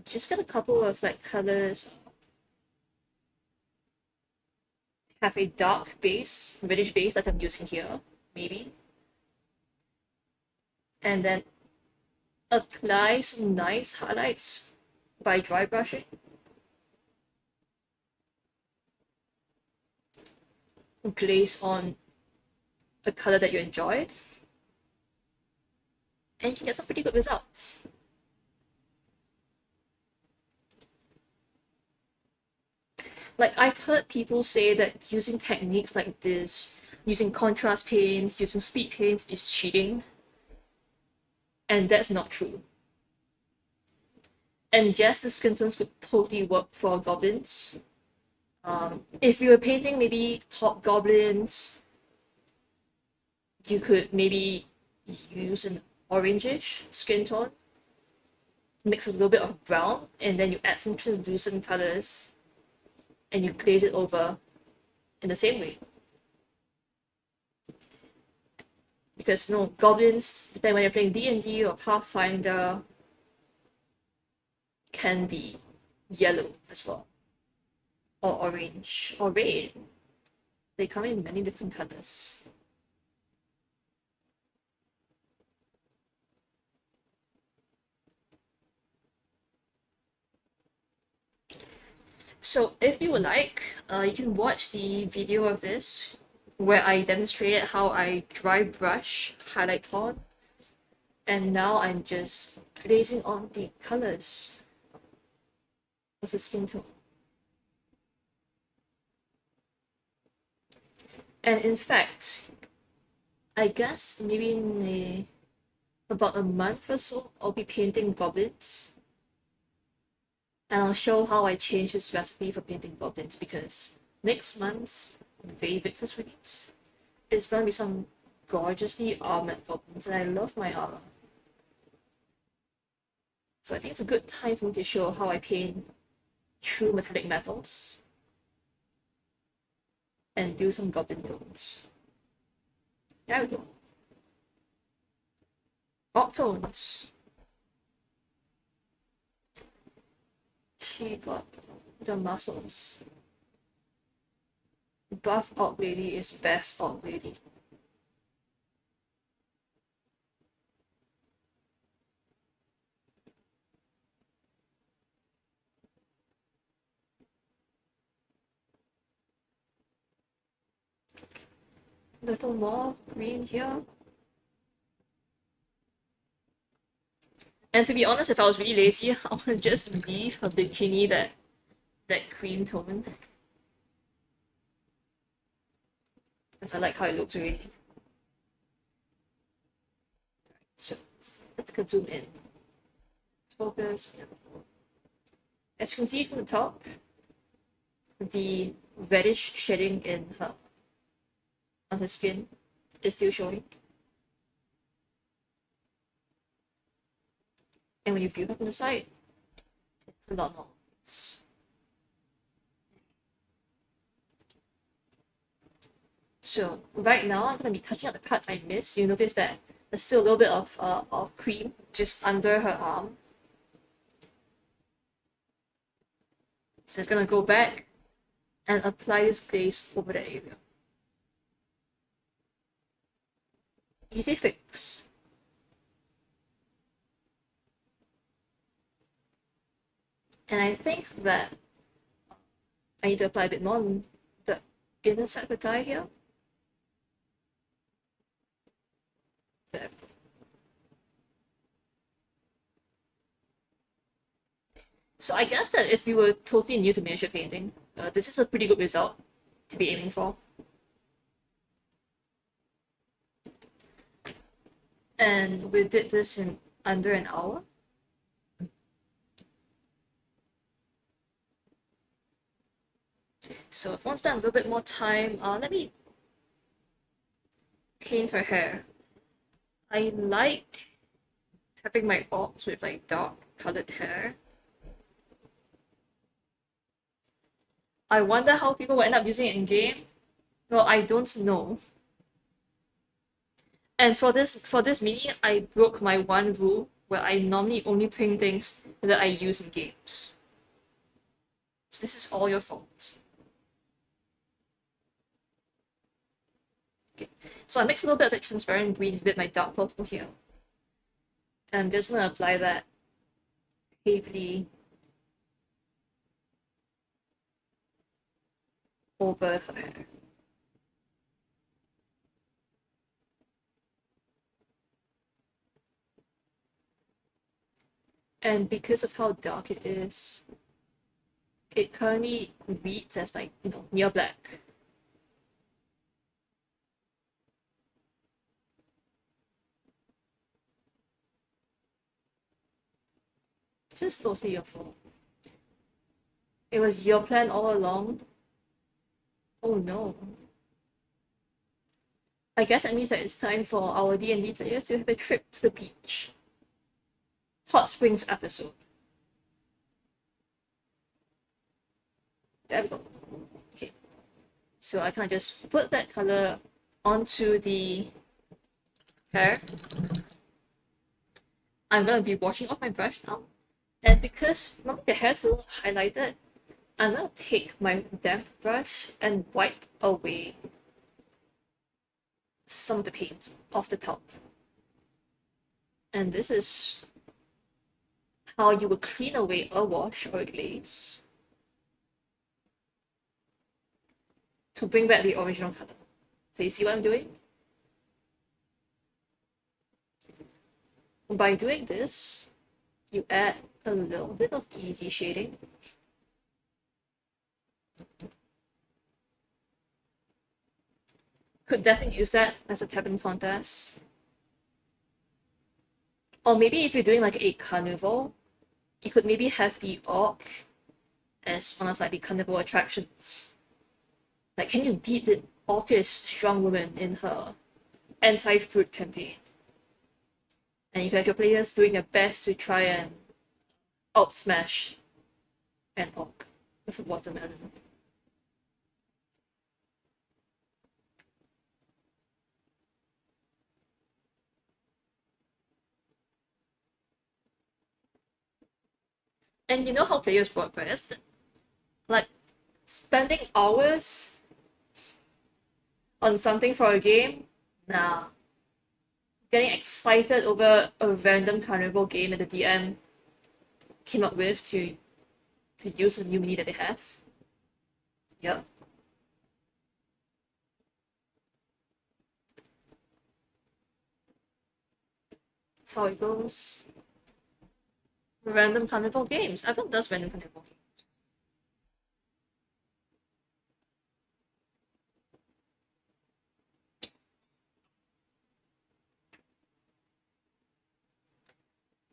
Just got a couple of like colors. Have a dark base, reddish base that I'm using here, maybe. And then apply some nice highlights by dry brushing. Glaze on a color that you enjoy. And you can get some pretty good results. Like, I've heard people say that using techniques like this, using contrast paints, using speed paints is cheating. And that's not true. And yes, the skin tones could totally work for goblins. If you were painting maybe hobgoblins, you could maybe use an orangish skin tone, mix a little bit of brown, and then you add some translucent colors, and you glaze it over in the same way. Because no, goblins, depending when you're playing D&D or Pathfinder, can be yellow as well, or orange, or red. They come in many different colors. So if you would like, you can watch the video of this where I demonstrated how I dry brush highlight on, and now I'm just glazing on the colors of the skin tone. And in fact, I guess maybe in about a month or so, I'll be painting goblins. And I'll show how I changed this recipe for painting goblins, because next month's Bae Victis release is gonna be some gorgeously armored goblins, and I love my armor. So I think it's a good time for me to show how I paint true metallic metals and do some goblin tones. There we go. Orc tones. She got the muscles. Buff Orc Lady is best Orc Lady. Little more green here. And to be honest, if I was really lazy, I would just leave a bikini that cream tone. Because I like how it looks already. So let's go zoom in. Let's focus. As you can see from the top, the reddish shading on her skin is still showing. And when you view her from the side, it's a lot more. So right now, I'm gonna be touching up the parts I missed. You notice that there's still a little bit of cream just under her arm. So it's gonna go back and apply this glaze over that area. Easy fix. And I think that I need to apply a bit more on the inner side of the tie here. There. So I guess that if you were totally new to miniature painting, this is a pretty good result to be aiming for. And we did this in under an hour. So if I want to spend a little bit more time, let me paint her hair. I like having my orcs with like dark colored hair. I wonder how people will end up using it in game. Well, I don't know. And for this mini, I broke my one rule where I normally only print things that I use in games. So this is all your fault. Okay. So I mix a little bit of that transparent green with my dark purple here. And I'm just gonna apply that heavily over her hair. And because of how dark it is, it currently reads as like, you know, near black. Just totally your fault. It was your plan all along. Oh no. I guess that means that it's time for our D&D players to have a trip to the beach. Hot Springs episode. There we go. Okay. So I kind of just put that color onto the hair. I'm gonna be washing off my brush now. And because the hair's a little highlighted, I'm gonna take my damp brush and wipe away some of the paint off the top. And this is how you would clean away a wash or a glaze to bring back the original color. So you see what I'm doing? By doing this, you add a little bit of easy shading. Could definitely use that as a tapping contest. Or maybe if you're doing like a carnival, you could maybe have the orc as one of like the carnival attractions. Like, can you beat the orcish strong woman in her anti-fruit campaign? And you can have your players doing their best to try and out-smash an orc with a watermelon. And you know how players work, right? It's like spending hours on something for a game? Nah. Getting excited over a random carnival game that the DM came up with to use a new mini that they have. Yep. That's how it goes. Random carnival games. Everyone does random carnival games.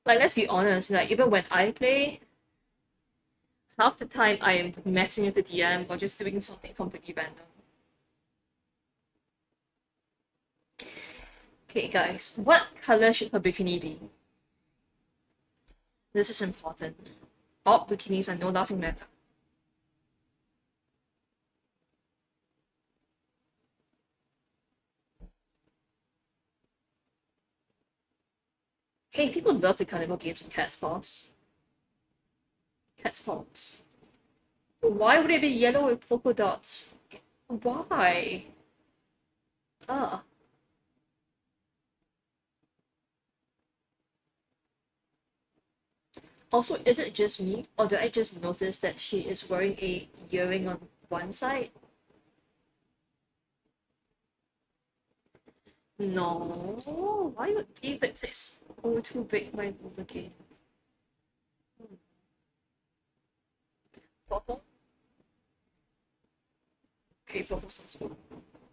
Like, let's be honest, like, even when I play, half the time I am messing with the DM or just doing something completely random. Okay, guys, what color should her bikini be? This is important. All bikinis are no laughing matter. Hey, people love the carnival games in Cat's Paws. Cat's Paws. Why would it be yellow with polka dots? Why? Ugh. Also, is it just me, or did I just notice that she is wearing a earring on one side? No. Why would Bae Victis Orc to break my rule again? Purple? Okay, purple sounds good.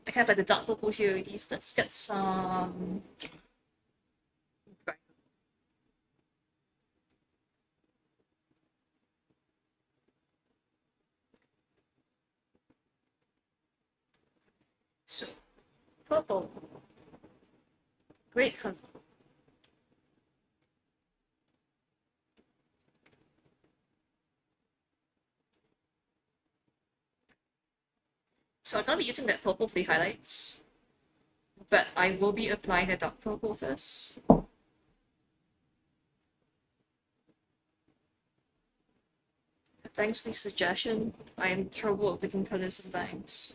I kind of like the dark purple here already, so let's get some bright. So, purple. Great color. So I'm gonna be using that purple for the highlights. but I will be applying the dark purple first. Thanks for the suggestion. I am terrible at picking colors sometimes.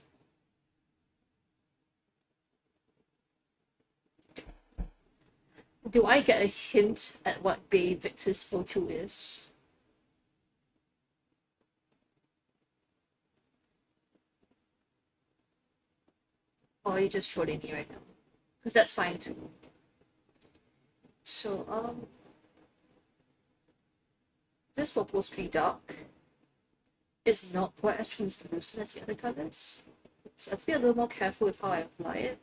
Do I get a hint at what Bae Victis O2 is? Or are you just trolling me right now? Because that's fine too. So, this purple's pretty dark. It's not quite as translucent as the other colors. So I have to be a little more careful with how I apply it.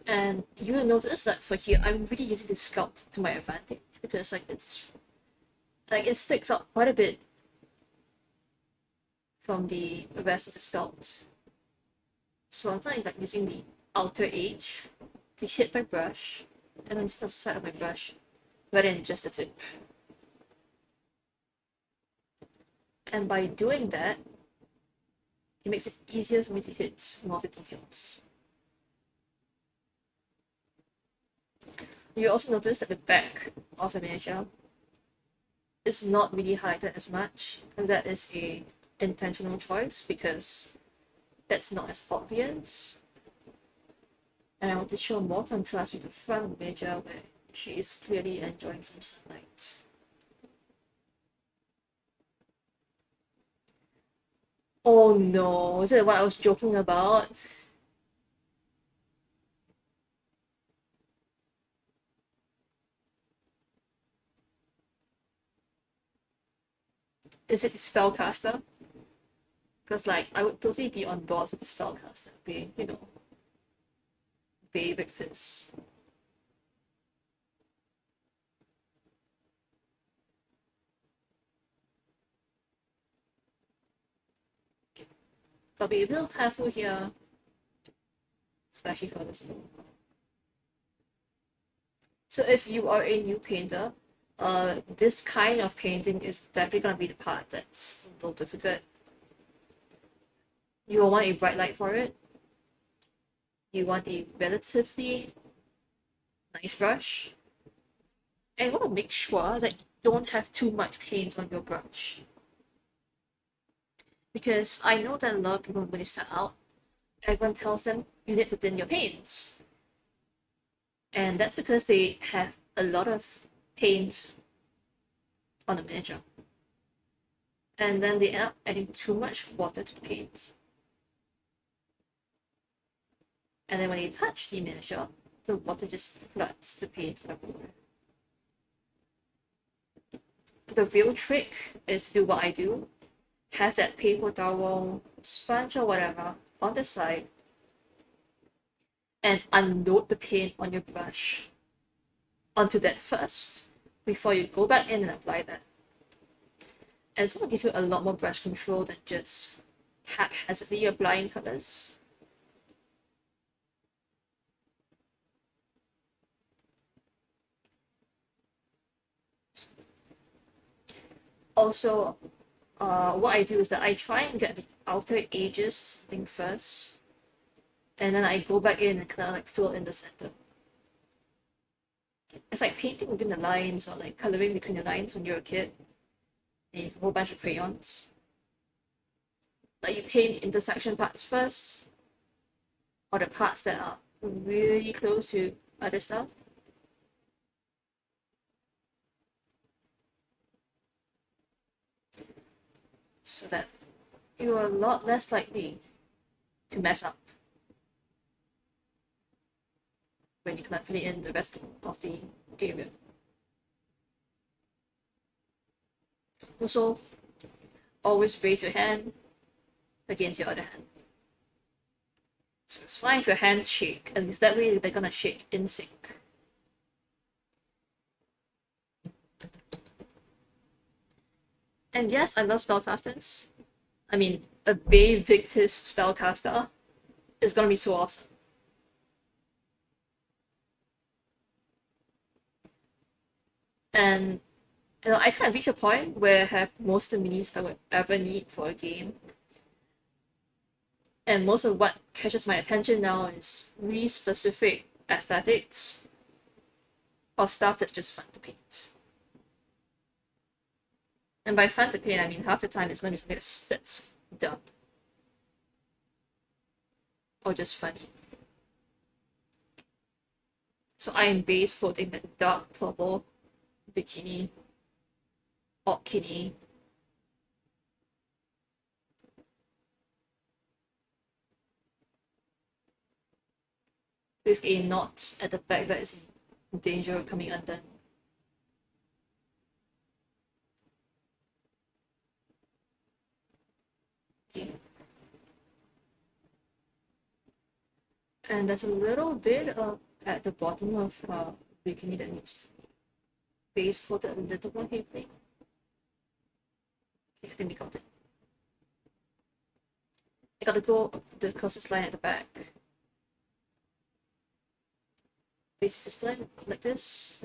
And you will notice that for here, I'm really using the sculpt to my advantage because it sticks out quite a bit from the rest of the sculpt. So I'm kind of using the outer edge to hit my brush, and then just the side of my brush rather than just the tip. And by doing that, it makes it easier for me to hit more of the details. You also notice that the back of the miniature is not really highlighted as much, and that is a intentional choice because that's not as obvious. And I want to show more contrast with the front of the miniature where she is clearly enjoying some sunlight. Oh no, is that what I was joking about? Is it the spellcaster? Because I would totally be on board with the spellcaster being, Bae Victis. I'll be a little careful here, especially for this one. So if you are a new painter, this kind of painting is definitely going to be the part that's a little difficult. You will want a bright light for it. You want a relatively nice brush. And you want to make sure that you don't have too much paint on your brush. Because I know that a lot of people, when they start out, everyone tells them you need to thin your paints. And that's because they have a lot of paint on the miniature. And then they end up adding too much water to the paint. And then when you touch the miniature, the water just floods the paint everywhere. The real trick is to do what I do. Have that paper towel, sponge or whatever on the side, and unload the paint on your brush onto that first before you go back in and apply that. And it's going to give you a lot more brush control than just haphazardly applying colors. Also, what I do is that I try and get the outer edges something first, and then I go back in and kind of fill in the center. It's like painting within the lines or coloring between the lines when you're a kid. And you have a whole bunch of crayons. You paint the intersection parts first, or the parts that are really close to other stuff. So that you are a lot less likely to mess up when you cannot fill in the rest of the area. Also, always raise your hand against your other hand. So it's fine if your hands shake, at least that way they're gonna shake in sync. And yes, I love spellcasters. I mean, a Bae Victis spellcaster is gonna be so awesome. And You know, I kind of reach a point where I have most of the minis I would ever need for a game. And most of what catches my attention now is really specific aesthetics or stuff that's just fun to paint. And by fun to paint, I mean half the time it's going to be something that's dumb or just funny. So I am base coating that dark purple bikini, orchini. With a knot at the back that is in danger of coming undone. Okay. And there's a little bit at the bottom of bikini that needs to be base coated a little more heavily. Okay, I think we got it. I gotta go the closest line at the back. Basically just like this.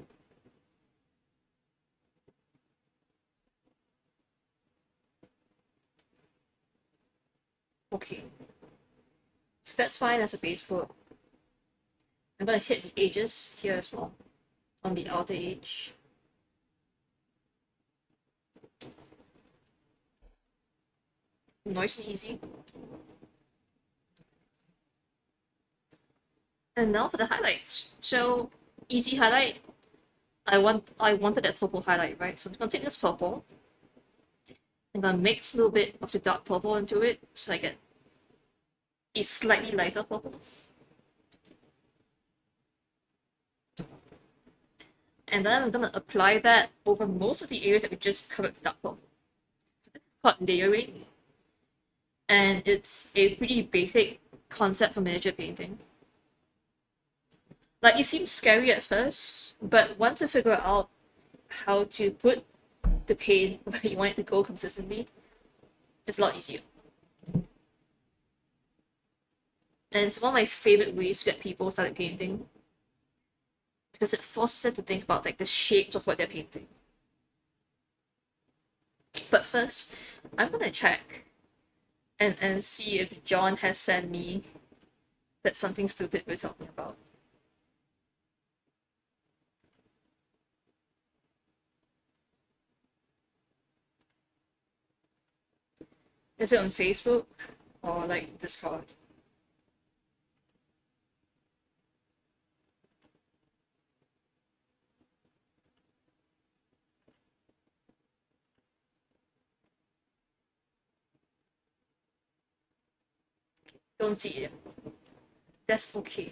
Okay. So that's fine as a base coat. I'm gonna hit the edges here as well, on the outer edge. Nice and easy. And now for the highlights. So easy highlight. I wanted that purple highlight, right? So I'm gonna take this purple. I'm gonna mix a little bit of the dark purple into it so I get a slightly lighter purple. And then I'm gonna apply that over most of the areas that we just covered with dark purple. So this is called layering. And it's a pretty basic concept for miniature painting. Like, it seems scary at first, but once you figure out how to put the paint where you want it to go consistently, it's a lot easier. And it's one of my favorite ways to get people started painting, because it forces them to think about like the shapes of what they're painting. But first, I'm gonna check and see if John has sent me that something stupid we're talking about. Is it on Facebook or like Discord? Don't see it. That's okay.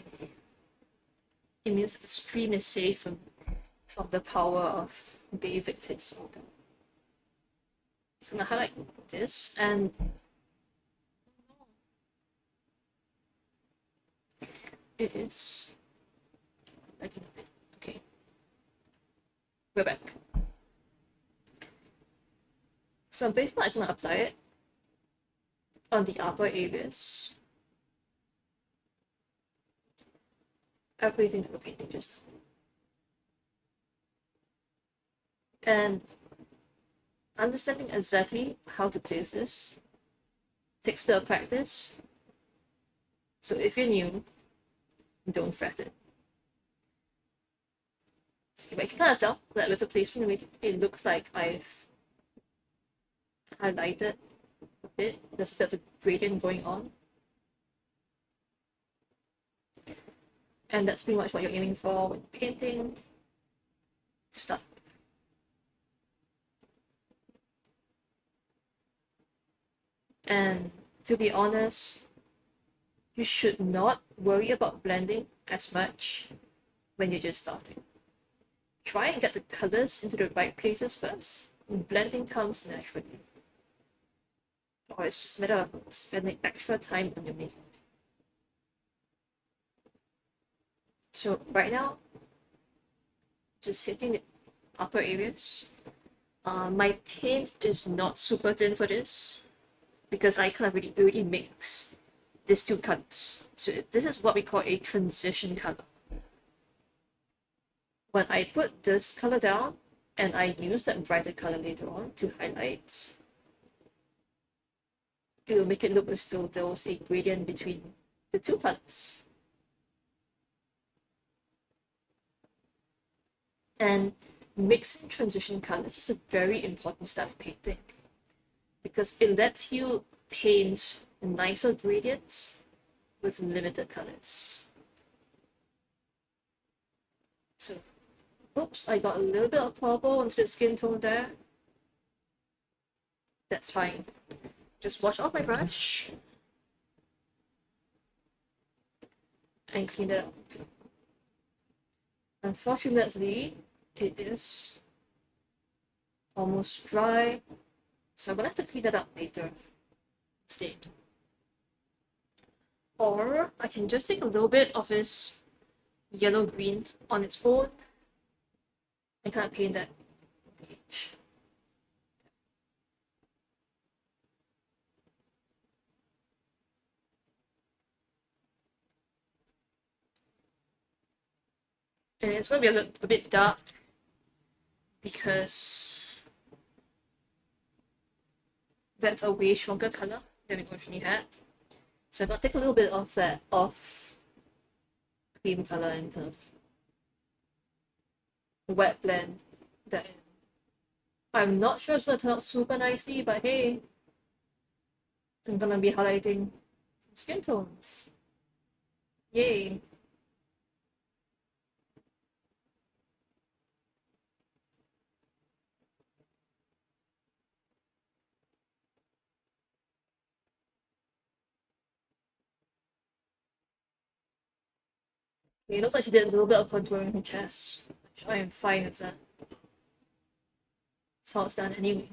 It means that the stream is safe from the power of Bae Victis Orc. So I'm gonna highlight this and it is lagging a bit. Okay. We're back. So I'm basically just gonna apply it on the upper areas. Everything that we're painting just now. And understanding exactly how to place this takes a bit of practice. So if you're new, don't fret it. So you can kind of tell that with the placement, it looks like I've highlighted a bit. There's a bit of a gradient going on. And that's pretty much what you're aiming for when painting to start. And to be honest, you should not worry about blending as much when you're just starting. Try and get the colors into the right places first. Blending comes naturally. Or it's just a matter of spending extra time on your menu. So right now, just hitting the upper areas. My paint is not super thin for this, because I kind of already mix these two colors. So this is what we call a transition color. When I put this color down, and I use that brighter color later on to highlight, it will make it look as though there was a gradient between the two colors. And mixing transition colors is a very important step in painting because it lets you paint nicer gradients with limited colors. So, oops, I got a little bit of purple onto the skin tone there. That's fine. Just wash off my brush and clean it up. Unfortunately, it is almost dry, so I'm gonna have to clean that up later instead. Or I can just take a little bit of this yellow-green on its own and kind of paint that on the edge. And it's going to be a bit dark because that's a way stronger color than we originally had. So I'm going to take a little bit of that off cream color and kind of wet blend that in. I'm not sure if it's going to turn out super nicely, but hey, I'm going to be highlighting some skin tones. Yay! It looks like she did a little bit of contouring in her chest, which I am fine with that. That's how it's done anyway.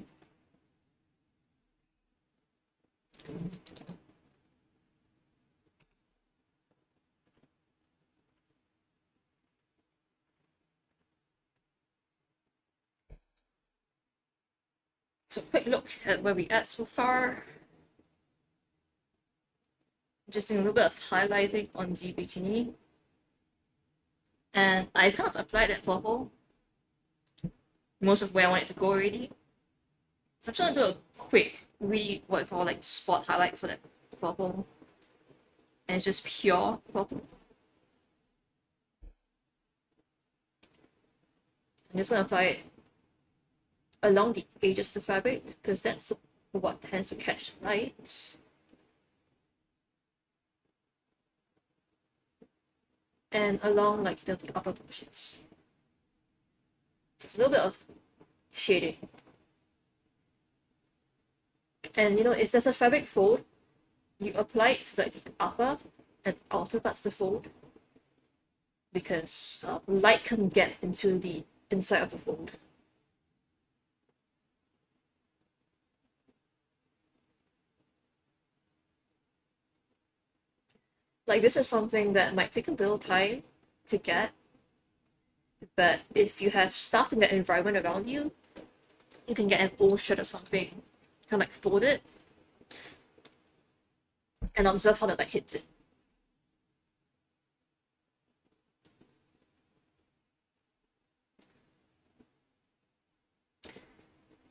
So quick look at where we're at so far. Just doing a little bit of highlighting on the bikini. And I've kind of applied that purple most of where I want it to go already. So I'm just gonna do a quick, really what I call like spot highlight for that purple. And it's just pure purple. I'm just gonna apply it along the edges of the fabric because that's what tends to catch the light. And along like the upper portions. Just a little bit of shading. And you know, if there's a fabric fold, you apply it to like the upper and outer parts of the fold because light can get into the inside of the fold. Like this is something that might take a little time to get, but if you have stuff in that environment around you, you can get an old shirt or something, kind of like fold it, and observe how the light hits it.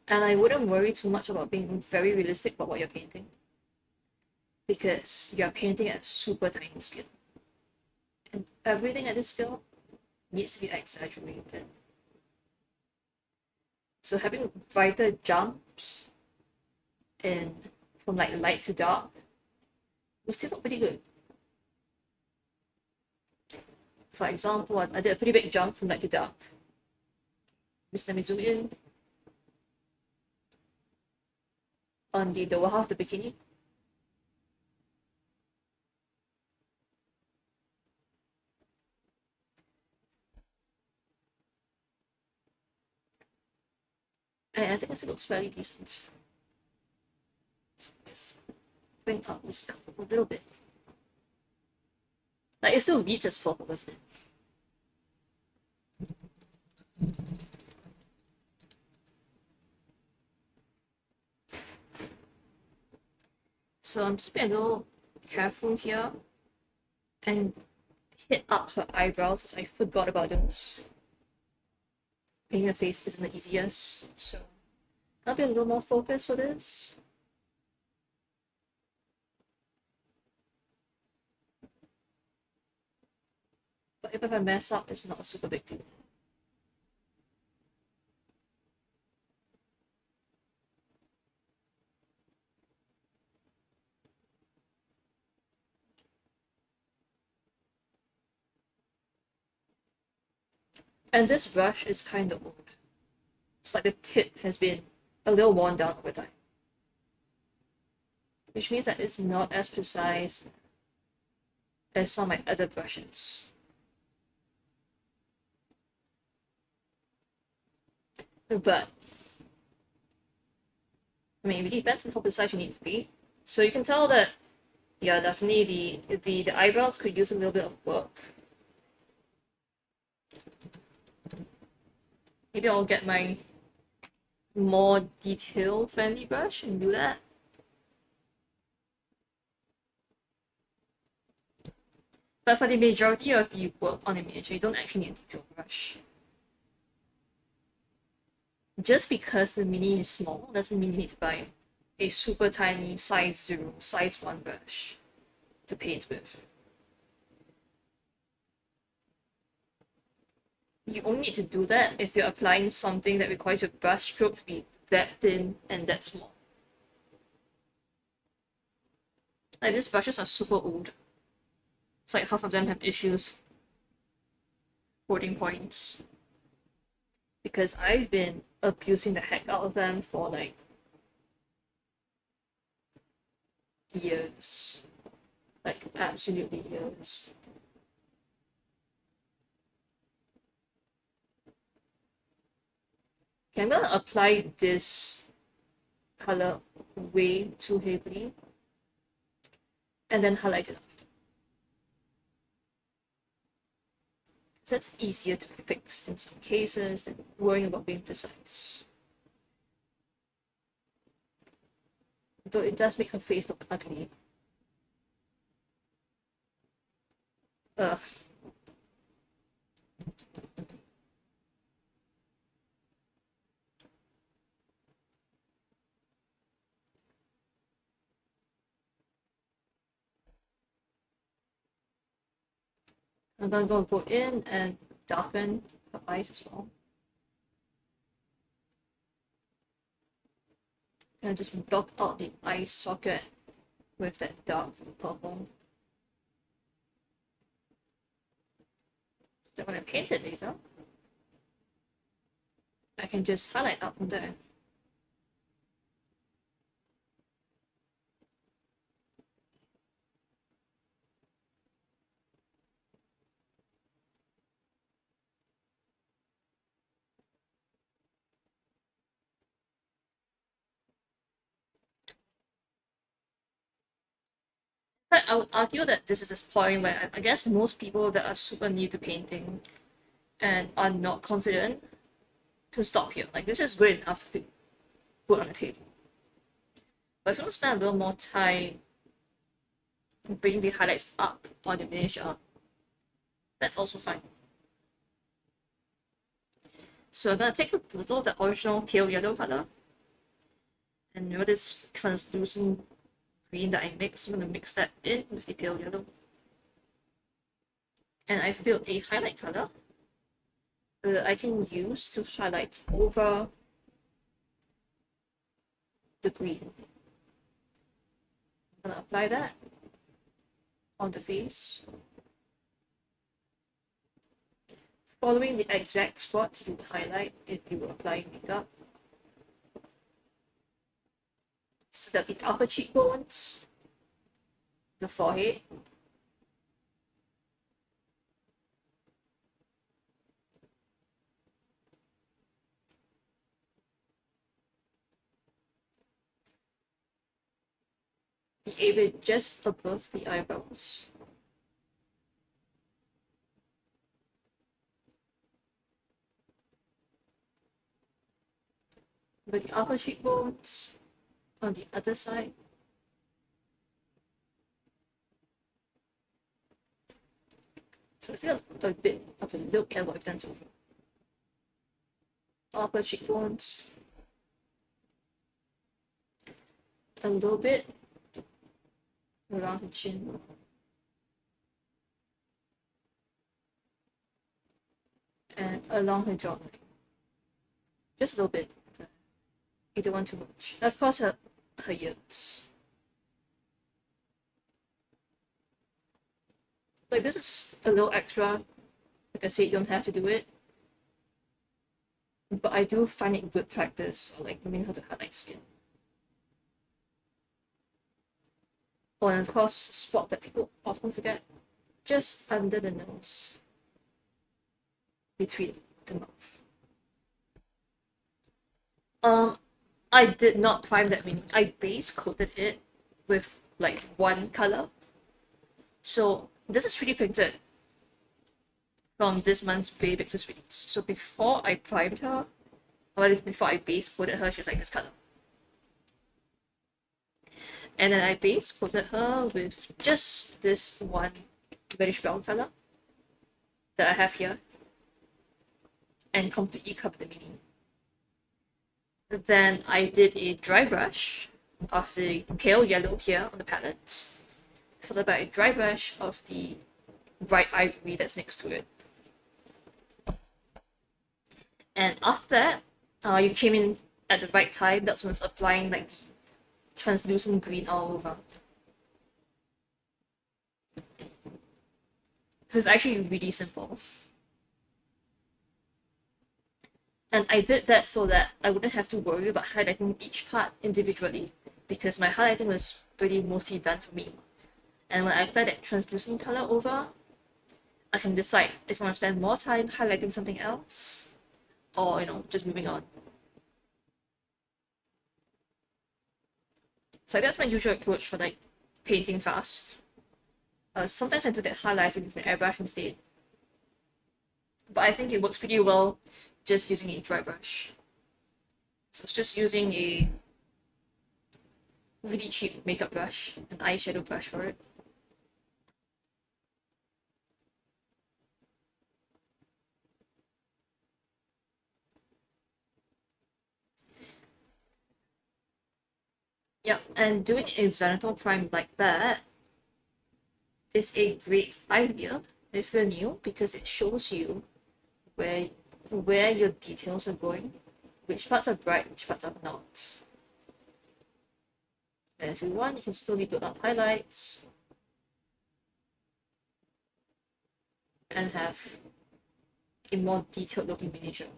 And I wouldn't worry too much about being very realistic about what you're painting, because you're painting at a super tiny scale. And everything at this scale needs to be exaggerated. So having brighter jumps in from like light to dark will still look pretty good. For example, I did a pretty big jump from light to dark. Just let me zoom in on the lower half of the bikini. And I think it looks fairly decent. So let's bring up this color a little bit. Like it still reads as purple, doesn't it? So I'm just being a little careful here and hit up her eyebrows because I forgot about those. painting the face isn't the easiest, so I'll be a little more focused for this. But if I mess up, it's not a super big deal. And this brush is kind of old. It's like the tip has been a little worn down over time. Which means that it's not as precise as some of my other brushes. But, I mean, it really depends on how precise you need to be. So you can tell that, yeah, definitely the eyebrows could use a little bit of work. Maybe I'll get my more detail-friendly brush and do that. But for the majority of the work on the miniature, you don't actually need a detail brush. Just because the mini is small doesn't mean you need to buy a super tiny size 0, size 1 brush to paint with. You only need to do that if you're applying something that requires your brush stroke to be that thin and that small. Like these brushes are super old. It's like half of them have issues holding points. Because I've been abusing the heck out of them for like years. Like absolutely years. Okay, I'm gonna apply this color way too heavily and then highlight it after. So that's easier to fix in some cases than worrying about being precise. Though it does make her face look ugly. Ugh. I'm gonna go in and darken her eyes as well. And just block out the eye socket with that dark purple. So when I paint it later, I can just highlight out from there. But I would argue that this is this point where I guess most people that are super new to painting and are not confident can stop here. Like this is great enough to put on the table. But if you want to spend a little more time bringing the highlights up on the miniature, that's also fine. So I'm gonna take a little of the original pale yellow color and with this translucent green that I mixed, I'm gonna mix that in with the pale yellow. And I've built a highlight color that I can use to highlight over the green. I'm gonna apply that on the face, following the exact spots you would highlight if you were applying makeup. So that the upper cheekbones, the forehead, the area just above the eyebrows. With the upper cheekbones on the other side. So let's get a bit of a look at what we've done so far. upper cheekbones, a little bit around the chin, and along her jawline. Just a little bit. You don't want too much. And of course, her ears. Like, this is a little extra. Like I said, you don't have to do it. But I do find it good practice for like learning how to highlight skin. Oh, and of course, spot that people often forget, just under the nose, between the mouth. I did not find that when I base coated it with like one color. So this is 3D printed from this month's Bae Victis release. So before I primed her, or before I base coated her, she was like this color. And then I base coated her with just this one reddish brown color that I have here, and completely covered the meaning. Then I did a dry brush of the pale yellow here on the palette, followed by a dry brush of the bright ivory that's next to it. And after that, you came in at the right time. That's when it's applying like the translucent green all over. This is actually really simple. And I did that so that I wouldn't have to worry about highlighting each part individually, because my highlighting was already mostly done for me. And when I apply that translucent color over, I can decide if I want to spend more time highlighting something else, or, you know, just moving on. So that's my usual approach for like painting fast. Sometimes I do that highlighting with an airbrush instead, but I think it works pretty well just using a dry brush. So it's just using a really cheap makeup brush, an eyeshadow brush for it. Yeah, and doing a genital prime like that is a great idea if you're new, because it shows you where your details are going, which parts are bright, which parts are not. And if you want, you can slowly build up highlights and have a more detailed looking miniature.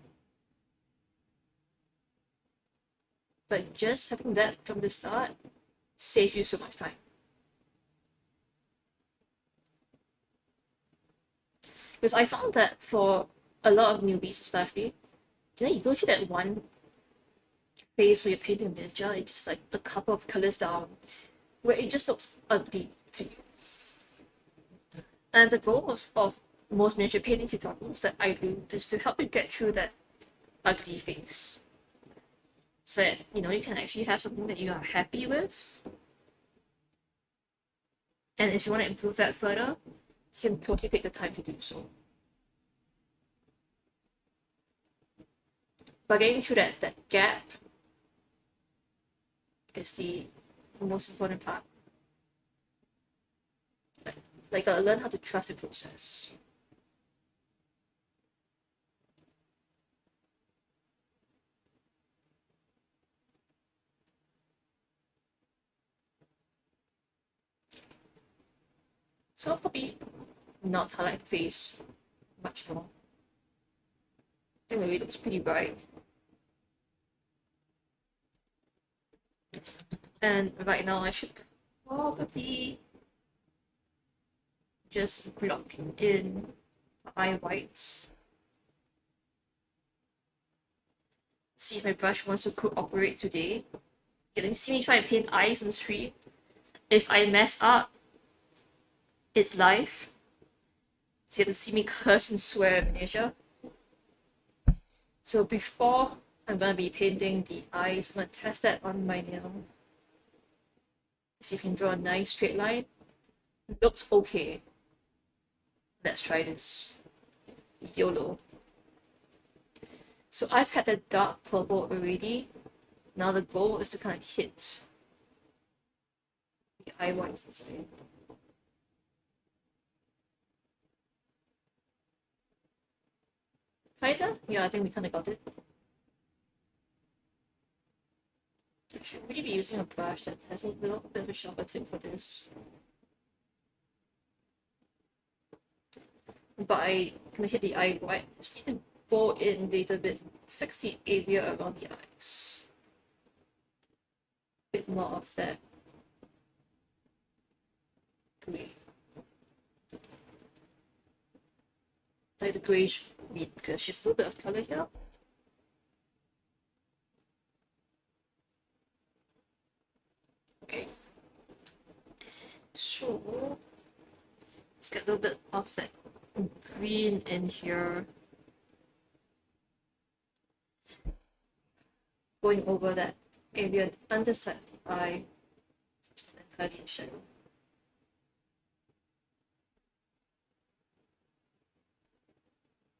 But just having that from the start saves you so much time. Because I found that for a lot of newbies especially, you know, you go through that one phase where you're painting a miniature, it's just like a couple of colors down, where it just looks ugly to you. And the goal of most miniature painting tutorials that I do is to help you get through that ugly phase, so that, you know, you can actually have something that you are happy with. And if you want to improve that further, you can totally take the time to do so. But getting through that gap is the most important part. Like learn how to trust the process. So I'll probably not highlight the face much more. I think the way it looks pretty bright. And right now I should probably just block in eye whites. See if my brush wants to cooperate today. Okay, let me see me try and paint eyes on the stream. If I mess up, it's live. So you have to see me curse and swear in miniature. So before I'm gonna be painting the eyes, I'm gonna test that on my nail. See if you can draw a nice straight line. It looks okay. Let's try this. YOLO. So I've had that dark purple already. Now the goal is to kind of hit the eye whites inside. Kinda? Yeah, I think we kinda got it. I should really be using a brush that has a little bit of a sharper tip for this. But I kind of hit the eye white. Just need to go in a little bit, fix the area around the eyes. A bit more of that grey. Like the greyish green, because she's a little bit of color here. Okay. So let's get a little bit of that green in here. Going over that area on the underside of the eye. Just entirely in shadow.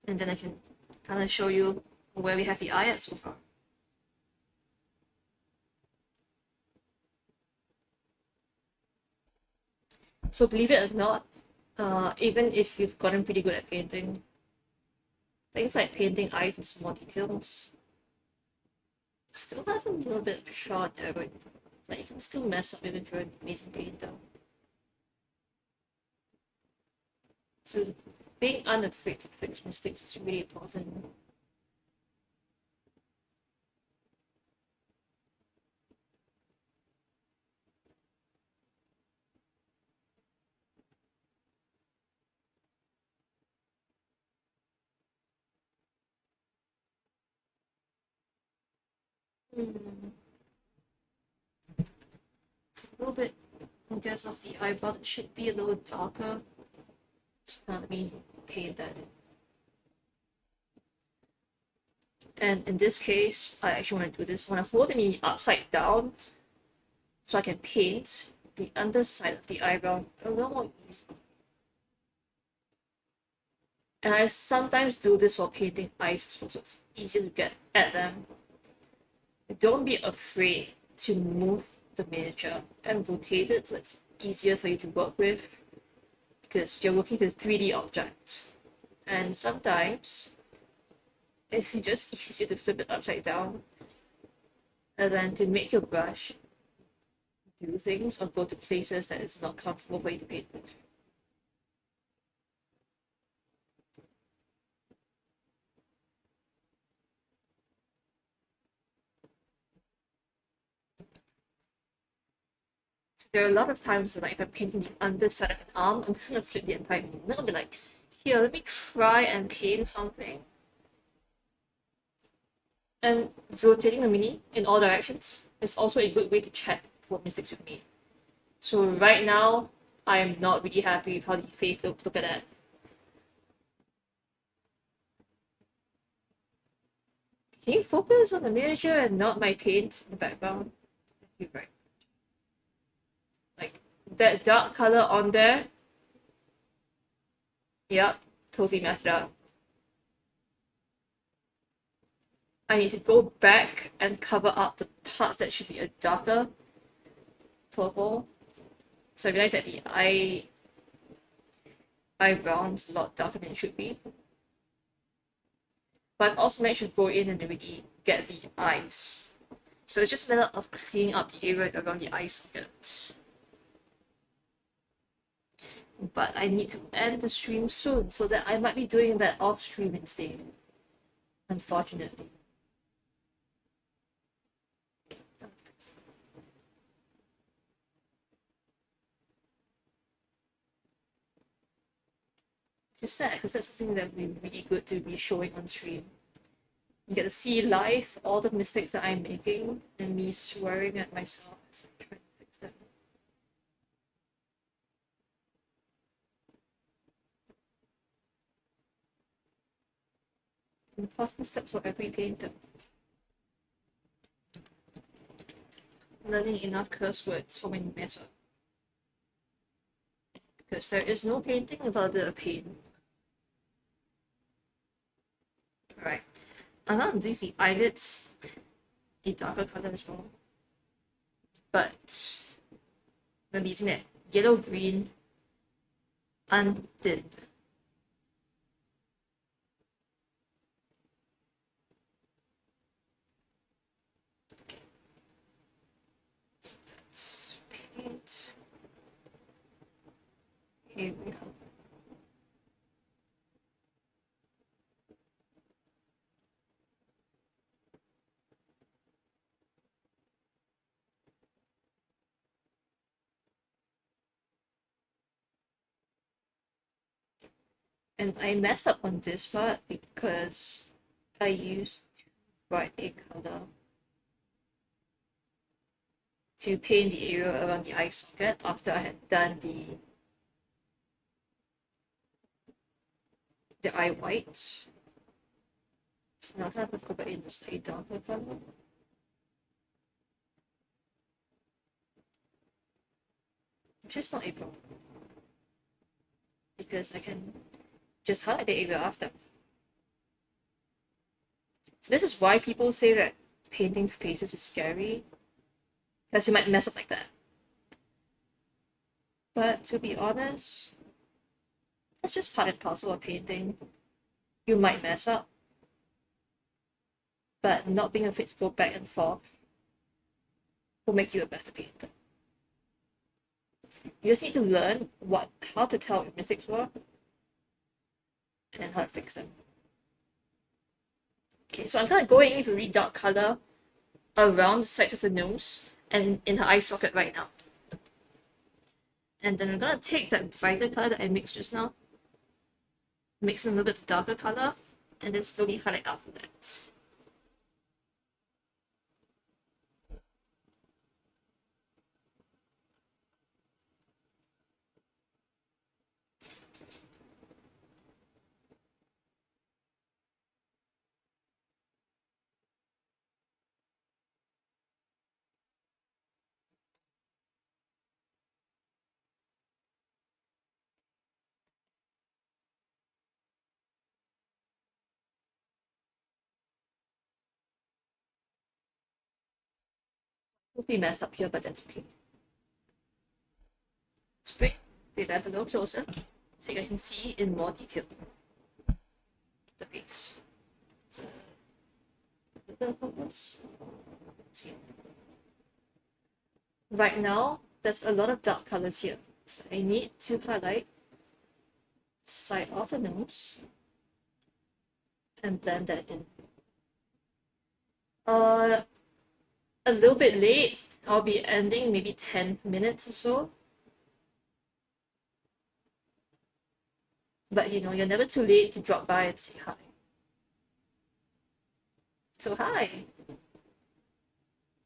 And then I can kind of show you where we have the eye at so far. So believe it or not, even if you've gotten pretty good at painting, things like painting eyes and small details still have a little bit of trial and error. Like you can still mess up even if you're an amazing painter. So being unafraid to fix mistakes is really important. It's a little bit, I guess, of the eyebrow that should be a little darker. So now let me paint that in. And in this case, I actually want to do this. I want to hold the mini upside down so I can paint the underside of the eyebrow a little more easily. And I sometimes do this while painting eyes as well, so it's easier to get at them. Don't be afraid to move the miniature and rotate it so it's easier for you to work with, because you're working with 3D objects. And sometimes it's just easier to flip it upside down and then to make your brush do things or go to places that it's not comfortable for you to paint with. So there are a lot of times when, like, if I'm painting the underside of an arm, I'm just gonna flip the entire thing. I'll be like, here, let me try and paint something. And rotating the mini in all directions is also a good way to check for mistakes you've made. So right now, I am not really happy with how the face looks. Look at that. Can you focus on the miniature and not my paint in the background? You're right. Like that dark color on there. Yep, totally messed up. I need to go back and cover up the parts that should be a darker purple. So I realized that the eyebrow is a lot darker than it should be. But I've also managed to go in and really get the eyes. So it's just a matter of cleaning up the area around the eye socket. But I need to end the stream soon, so that I might be doing that off stream instead. Unfortunately. Which is sad, because that's something that would be really good to be showing on stream. You get to see live all the mistakes that I'm making and me swearing at myself as I'm trying to fix them. Important steps for every painter. Learning enough curse words for my method. Because there is no painting without a bit of pain. Right. I'm gonna leave the eyelids a darker color as well. But I'm using that yellow green unthinned. Okay. So let's paint. Here we go. And I messed up on this part because I used too bright a color to paint the area around the eye socket after I had done the eye white. So now I'm going to go back in just a darker color. Which is not a problem, because I can just highlight the area after. So this is why people say that painting faces is scary, because you might mess up like that. But to be honest, that's just part and parcel of painting. You might mess up, but not being afraid to go back and forth will make you a better painter. You just need to learn how to tell what your mistakes were, and then how to fix them. Okay, so I'm kind of going in with a really dark color around the sides of the nose and in her eye socket right now. And then I'm gonna take that brighter color that I mixed just now, mix in a little bit of darker color, and then slowly highlight out from that. Totally messed up here, but that's okay. Let's bring the lamp a little closer so you guys can see in more detail the face. It's a little bit of focus. See. Right now, there's a lot of dark colors here, so I need to highlight side of the nose and blend that in. A little bit late. I'll be ending maybe 10 minutes or so. But you know, you're never too late to drop by and say hi. So hi.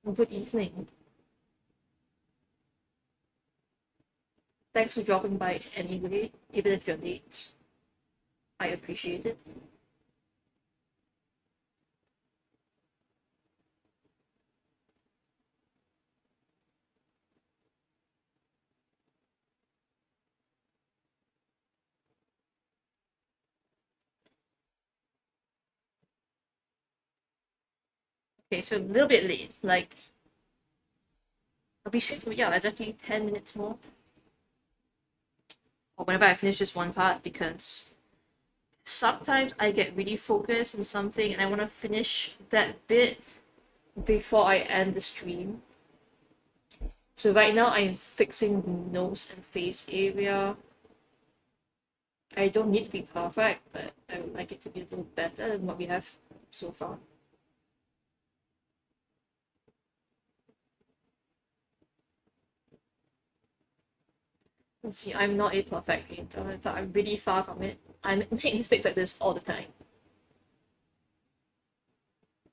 Good evening. Thanks for dropping by anyway, even if you're late. I appreciate it. Okay, so a little bit late, like, I'll be straight from, yeah, exactly 10 minutes more. Or whenever I finish this one part, because sometimes I get really focused on something and I want to finish that bit before I end the stream. So right now I'm fixing the nose and face area. I don't need to be perfect, but I would like it to be a little better than what we have so far. And see, I'm not a perfect painter. In fact, I'm really far from it. I make mistakes like this all the time.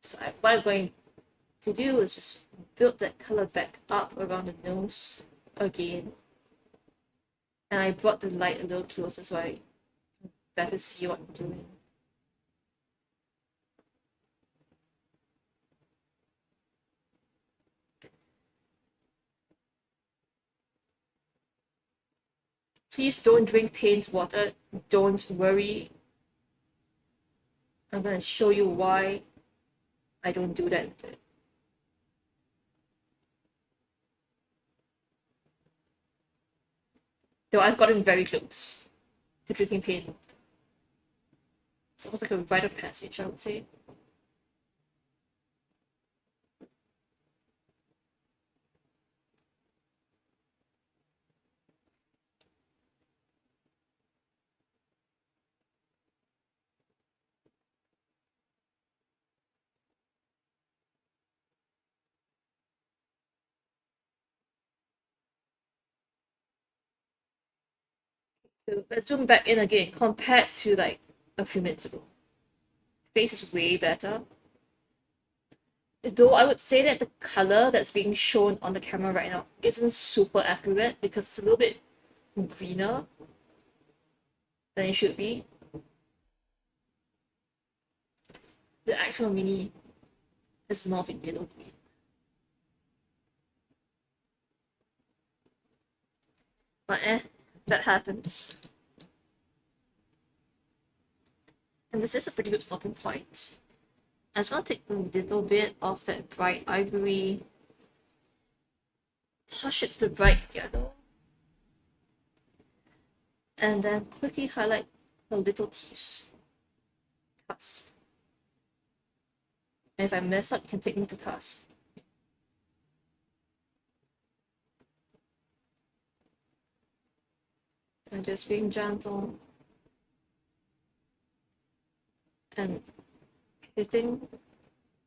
So what I'm going to do is just build that color back up around the nose again. And I brought the light a little closer so I can better see what I'm doing. Please don't drink paint water. Don't worry. I'm going to show you why I don't do that with it. Though I've gotten very close to drinking paint. It's almost like a rite of passage, I would say. So let's zoom back in again compared to like a few minutes ago. Face is way better. Though I would say that the color that's being shown on the camera right now isn't super accurate because it's a little bit greener than it should be. The actual mini is more of a yellow green. But that happens. And this is a pretty good stopping point. I'm just gonna take a little bit of that bright ivory, touch it to the bright yellow, and then quickly highlight her little teeth. Cusp. And if I mess up, you can take me to task. And just being gentle. And using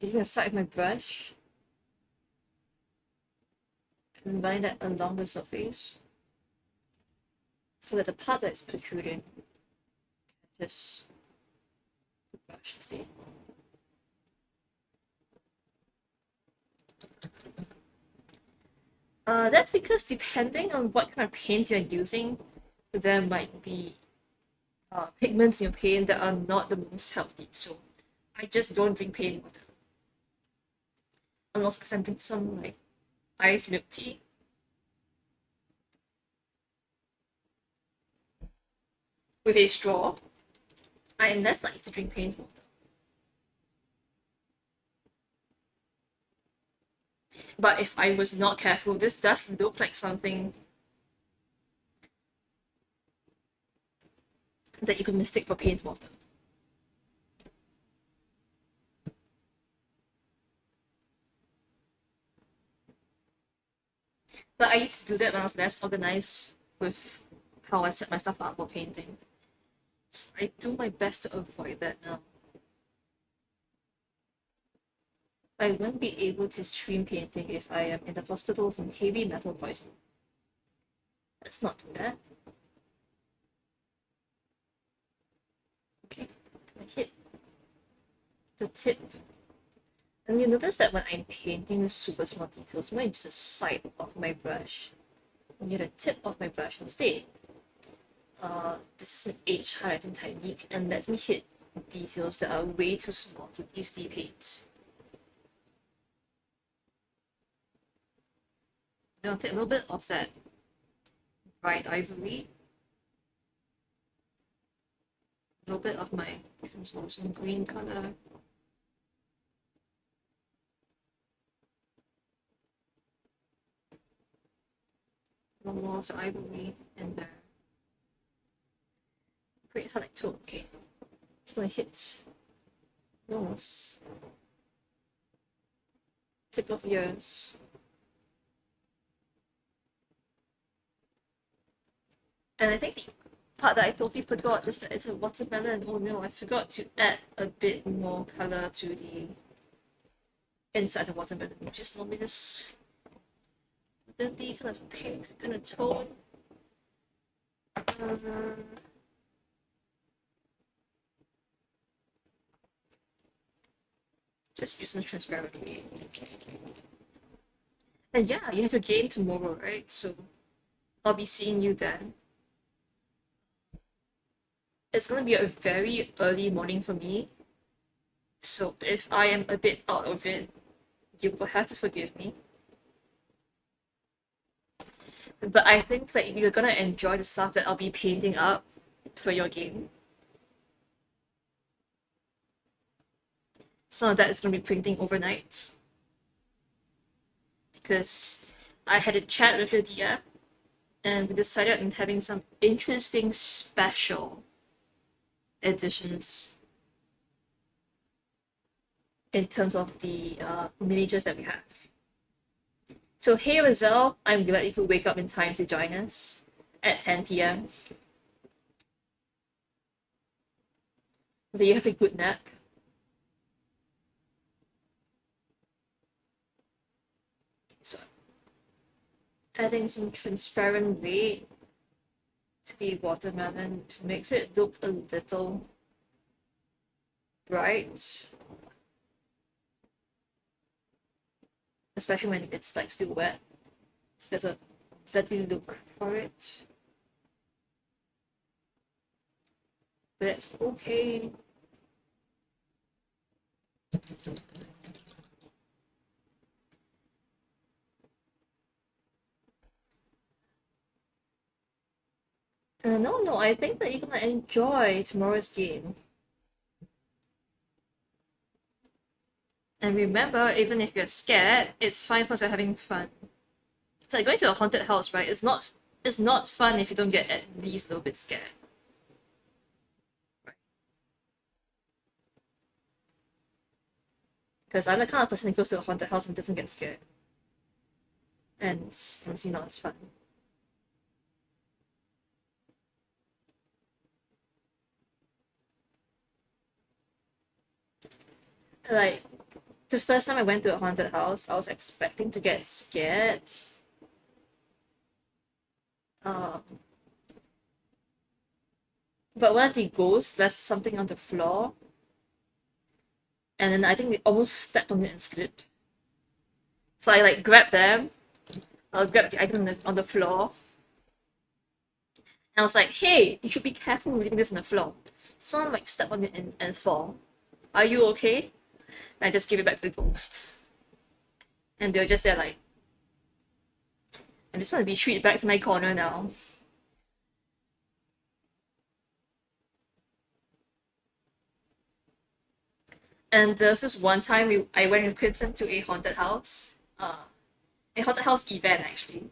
the side of my brush and running that along the surface so that the part that's protruding just the brush instead. That's because depending on what kind of paint you're using, there might be pigments in your paint that are not the most healthy. So I just don't drink paint water. Unless because I'm drinking some like iced milk tea. With a straw, I am less likely to drink paint water. But if I was not careful, this does look like something that you could mistake for paint water. But I used to do that when I was less organized with how I set my stuff up for painting. So I do my best to avoid that now. I won't be able to stream painting if I am in the hospital from heavy metal poisoning. Let's not do that. Okay, I hit the tip. And you notice that when I'm painting the super small details, I'm going to use the side of my brush near the tip of my brush instead. This is an edge highlighting technique and lets me hit details that are way too small to easily paint. Now I'll take a little bit of that bright ivory, a little bit of my translucent green color, one more to ivory in there. Great highlight tool, okay. It's gonna hit nose, tip of ears. And I think the part that I totally forgot is that it's a watermelon. Oh no, I forgot to add a bit more color to the inside the watermelon, which is normally this really kind of pink kind of tone. Just use some transparency. And yeah, you have your game tomorrow, right? So I'll be seeing you then. It's gonna be a very early morning for me. So if I am a bit out of it, you will have to forgive me. But I think that you're gonna enjoy the stuff that I'll be painting up for your game. Some of that is going to be printing overnight because I had a chat with Lydia and we decided on having some interesting special editions in terms of the miniatures that we have. So hey Rizal, I'm glad you could wake up in time to join us at 10 p.m. That you have a good nap. So adding some transparent red to the watermelon, which makes it look a little bright. Especially when it's like still wet. It's better let me look for it. But it's okay. No, I think that you're gonna enjoy tomorrow's game. And remember, even if you're scared, it's fine as long as you're having fun. It's like going to a haunted house, right? It's not fun if you don't get at least a little bit scared. Because I'm the kind of person who goes to a haunted house and doesn't get scared. And it's honestly not as fun. Like, the first time I went to a haunted house, I was expecting to get scared. But one of the ghosts left something on the floor. And then I think they almost stepped on it and slipped. So I like grabbed them. I grabbed the item on the floor. And I was like, hey, you should be careful leaving this on the floor. Someone might step on it and fall. Are you okay? And I just gave it back to the ghost. And they were just there like, I'm just gonna retreat back to my corner now. And there was this one time I went with Crimson to a haunted house. A haunted house event actually.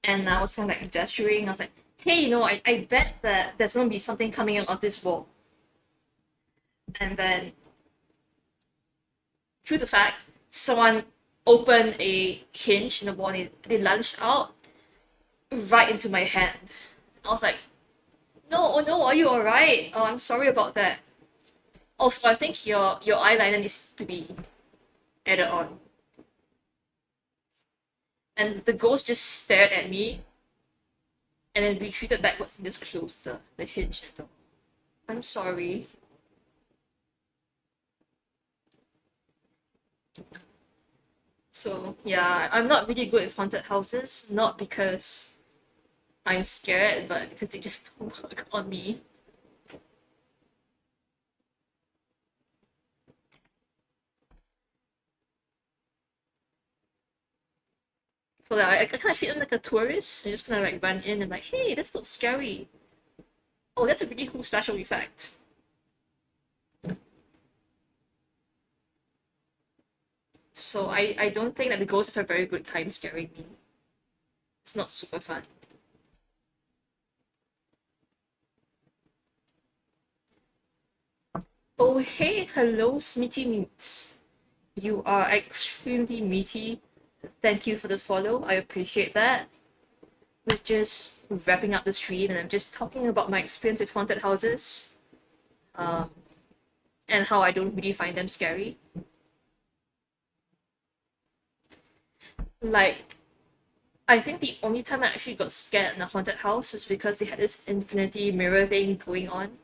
And I was kind of like gesturing. I was like, hey, I bet that there's going to be something coming out of this wall. And then, through the fact, someone opened a hinge in the wall and they lunged out right into my hand. I was like, no, oh no, are you alright? Oh, I'm sorry about that. Also, I think your eyeliner needs to be added on. And the ghost just stared at me and then retreated backwards and just closed the hinge door. I'm sorry. So yeah, I'm not really good with haunted houses, not because I'm scared, but because they just don't work on me. So like, I kind of treat them like a tourist. I just kind of like run in and like, hey, this looks scary. Oh, that's a really cool special effect. So I don't think that the ghosts have a very good time scaring me. It's not super fun. Oh hey, hello Smitty Meats. You are extremely meaty. Thank you for the follow, I appreciate that. We're just wrapping up the stream and I'm just talking about my experience with haunted houses. And how I don't really find them scary. Like, I think the only time I actually got scared in a haunted house was because they had this infinity mirror thing going on.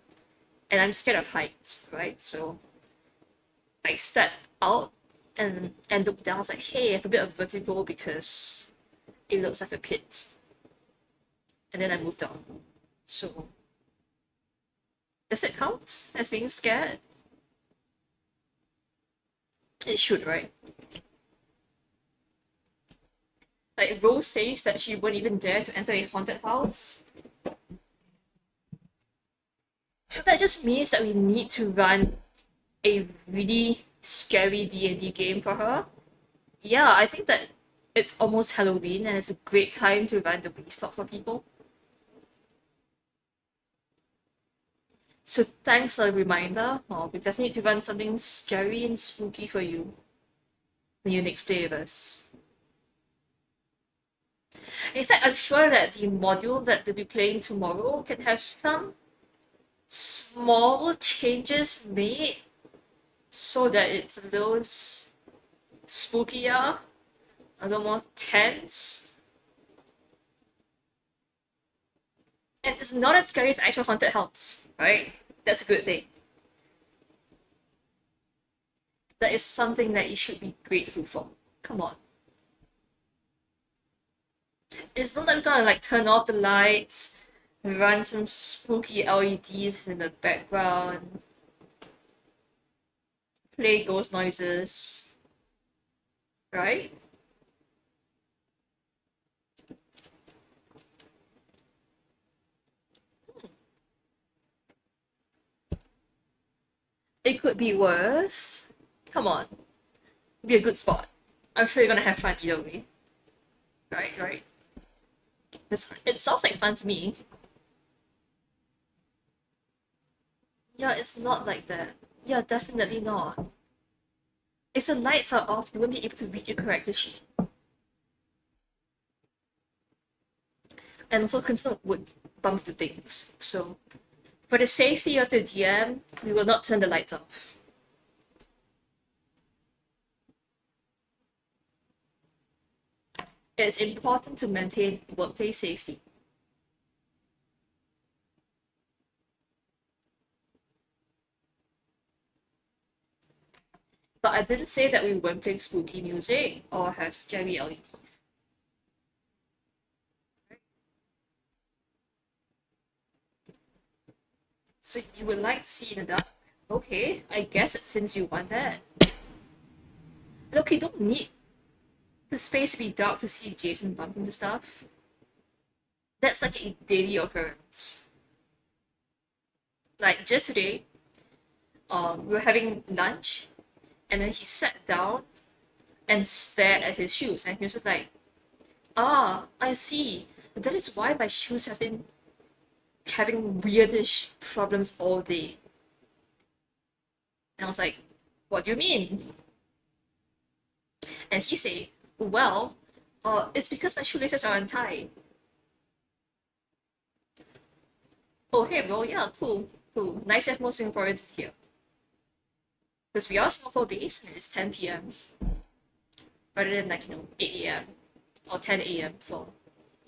And I'm scared of heights, right? So I stepped out and looked down. I was like, hey, I have a bit of vertigo because it looks like a pit. And then I moved on. So does it count as being scared? It should, right? Like Rose says that she wouldn't even dare to enter a haunted house. So that just means that we need to run a really scary D&D game for her. Yeah, I think that it's almost Halloween and it's a great time to run the Wingstop for people. So thanks for the reminder. We definitely need to run something scary and spooky for you when you next play with us. In fact, I'm sure that the module that they'll be playing tomorrow can have some small changes made so that it's a little spookier, a little more tense. And it's not as scary as actual haunted house, right? That's a good thing. That is something that you should be grateful for. Come on. It's not that we're gonna like turn off the lights, run some spooky LEDs in the background, play ghost noises, right? It could be worse. Come on. Be a good spot. I'm sure you're gonna have fun either way. Right, right. It sounds like fun to me. Yeah, it's not like that. Yeah, definitely not. If the lights are off, you won't be able to read your character sheet. And also, Crimson would bump into things. So, for the safety of the DM, we will not turn the lights off. It's important to maintain workplace safety. But I didn't say that we won't play spooky music or have scary LEDs. So you would like to see in the dark? Okay, I guess it's since you want that. Look, you don't need the space to be dark to see Jason bump into stuff. That's like a daily occurrence. Like just today, we were having lunch, and then he sat down and stared at his shoes, and he was just like, "Ah, I see. That is why my shoes have been having weirdish problems all day." And I was like, "What do you mean?" And he said, "Well, it's because my shoelaces are untied." Oh, hey, bro, yeah, cool, cool. Nice to have more Singaporeans here. Because we are Singapore based and it's 10 p.m. rather than 8 a.m. or 10 a.m. for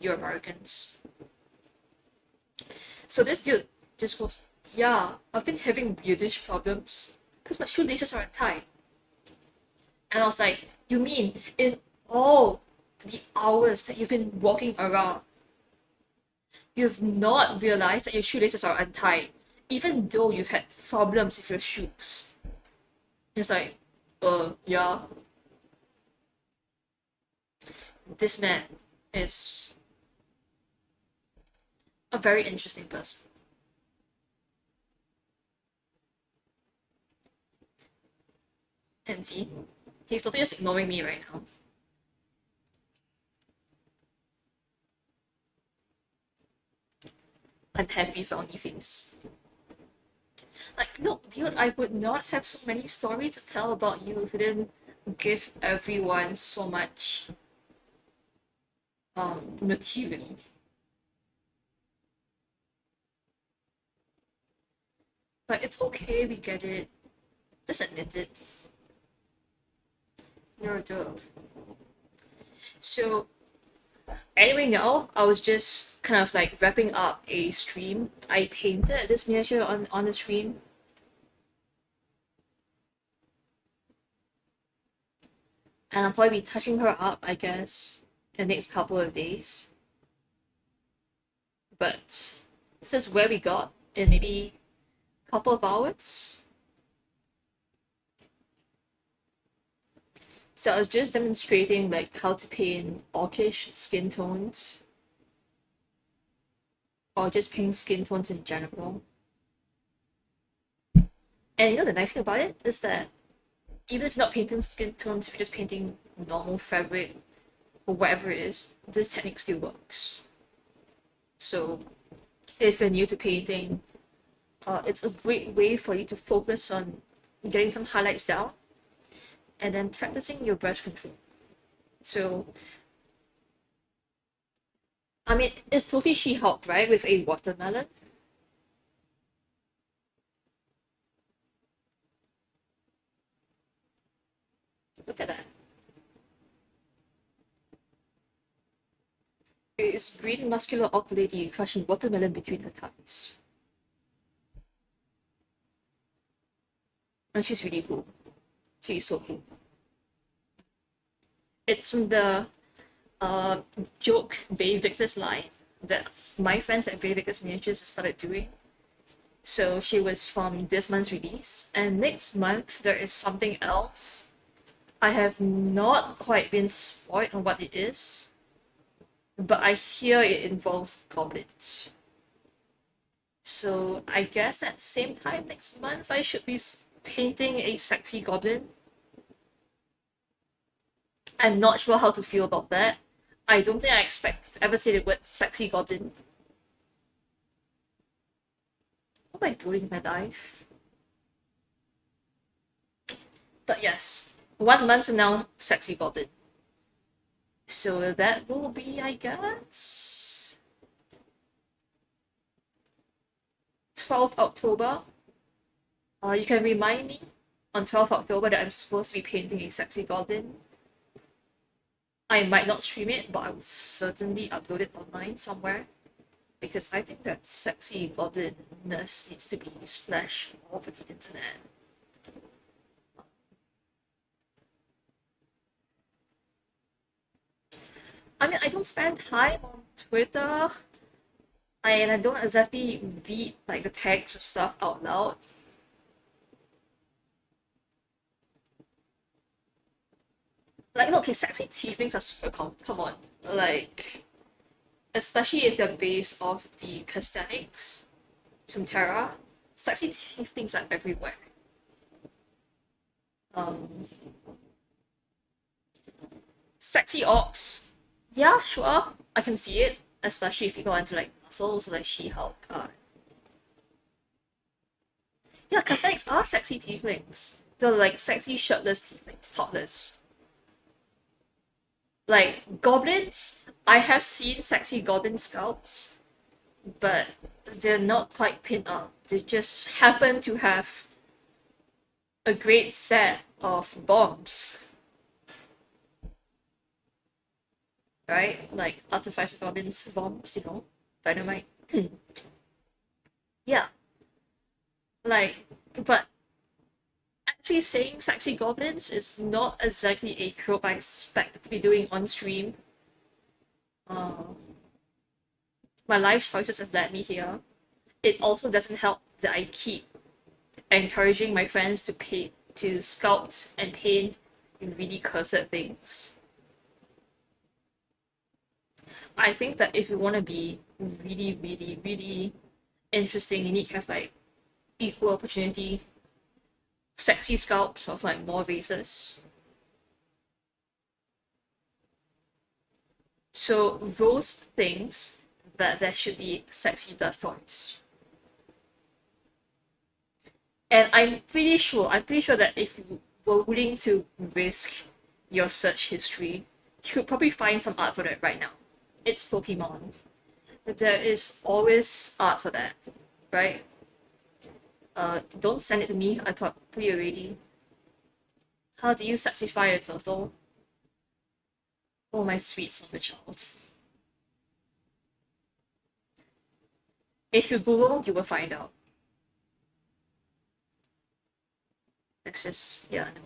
you Americans. So this dude just goes, "Yeah, I've been having weirdish problems because my shoelaces are untied." And I was like, "You mean in all the hours that you've been walking around, you've not realized that your shoelaces are untied, even though you've had problems with your shoes?" It's like, yeah. This man is a very interesting person. And see, he's totally just ignoring me right now. Unhappy frowny face. Like, look, dude, I would not have so many stories to tell about you if you didn't give everyone so much material. But it's okay, we get it. Just admit it. You're a dope. So, anyway, now I was just kind of like wrapping up a stream. I painted this miniature on the stream. And I'll probably be touching her up, I guess, in the next couple of days. But this is where we got in maybe a couple of hours. So I was just demonstrating like how to paint orcish skin tones, or just pink skin tones in general. And you know the nice thing about it is that even if you're not painting skin tones, if you're just painting normal fabric or whatever it is, this technique still works. So if you're new to painting, it's a great way for you to focus on getting some highlights down and then practicing your brush control. So, I mean, it's totally She-Hulk, right? With a watermelon. Look at that. It's green muscular orc lady crushing watermelon between her thighs. And she's really cool. She's so cool. It's from the joke Bae Victis line that my friends at Bae Victis Miniatures started doing. So she was from this month's release, and next month there is something else. I have not quite been spoiled on what it is, but I hear it involves goblins. So I guess at the same time next month I should be painting a sexy goblin. I'm not sure how to feel about that. I don't think I expect to ever say the word sexy goblin. What am I doing in my life? But yes, 1 month from now, sexy goblin. So that will be, I guess, 12th October. You can remind me on 12th October that I'm supposed to be painting a sexy goblin. I might not stream it, but I will certainly upload it online somewhere. Because I think that sexy goblinness needs to be splashed all over the internet. I mean, I don't spend time on Twitter. And I don't exactly read like the tags or stuff out loud. Like, no, okay, sexy tieflings are super common. Come on. Like, especially if they're based off the calisthenics from Terra, sexy tieflings are everywhere. Sexy orcs, yeah, sure, I can see it, especially if you go into like muscles like She-Hulk. Yeah, calisthenics are sexy tieflings. They're like sexy shirtless tieflings, topless. Like goblins, I have seen sexy goblin scalps, but they're not quite pinned up. They just happen to have a great set of bombs. Right? Like artificer goblins bombs, you know, dynamite. Yeah. Like, but actually saying sexy goblins is not exactly a trope I expect to be doing on stream. My life choices have led me here. It also doesn't help that I keep encouraging my friends to sculpt and paint really cursed things. I think that if you want to be really, really, really interesting, you need to have like equal opportunity, sexy sculpts of like more races. So those things that there should be sexy dust toys. And I'm pretty sure that if you were willing to risk your search history, you could probably find some art for that right now. It's Pokemon. There is always art for that, right? Don't send it to me, I probably already. How do you sexify a turtle? Oh, my sweet summer child. If you Google, you will find out. It's just, yeah, no.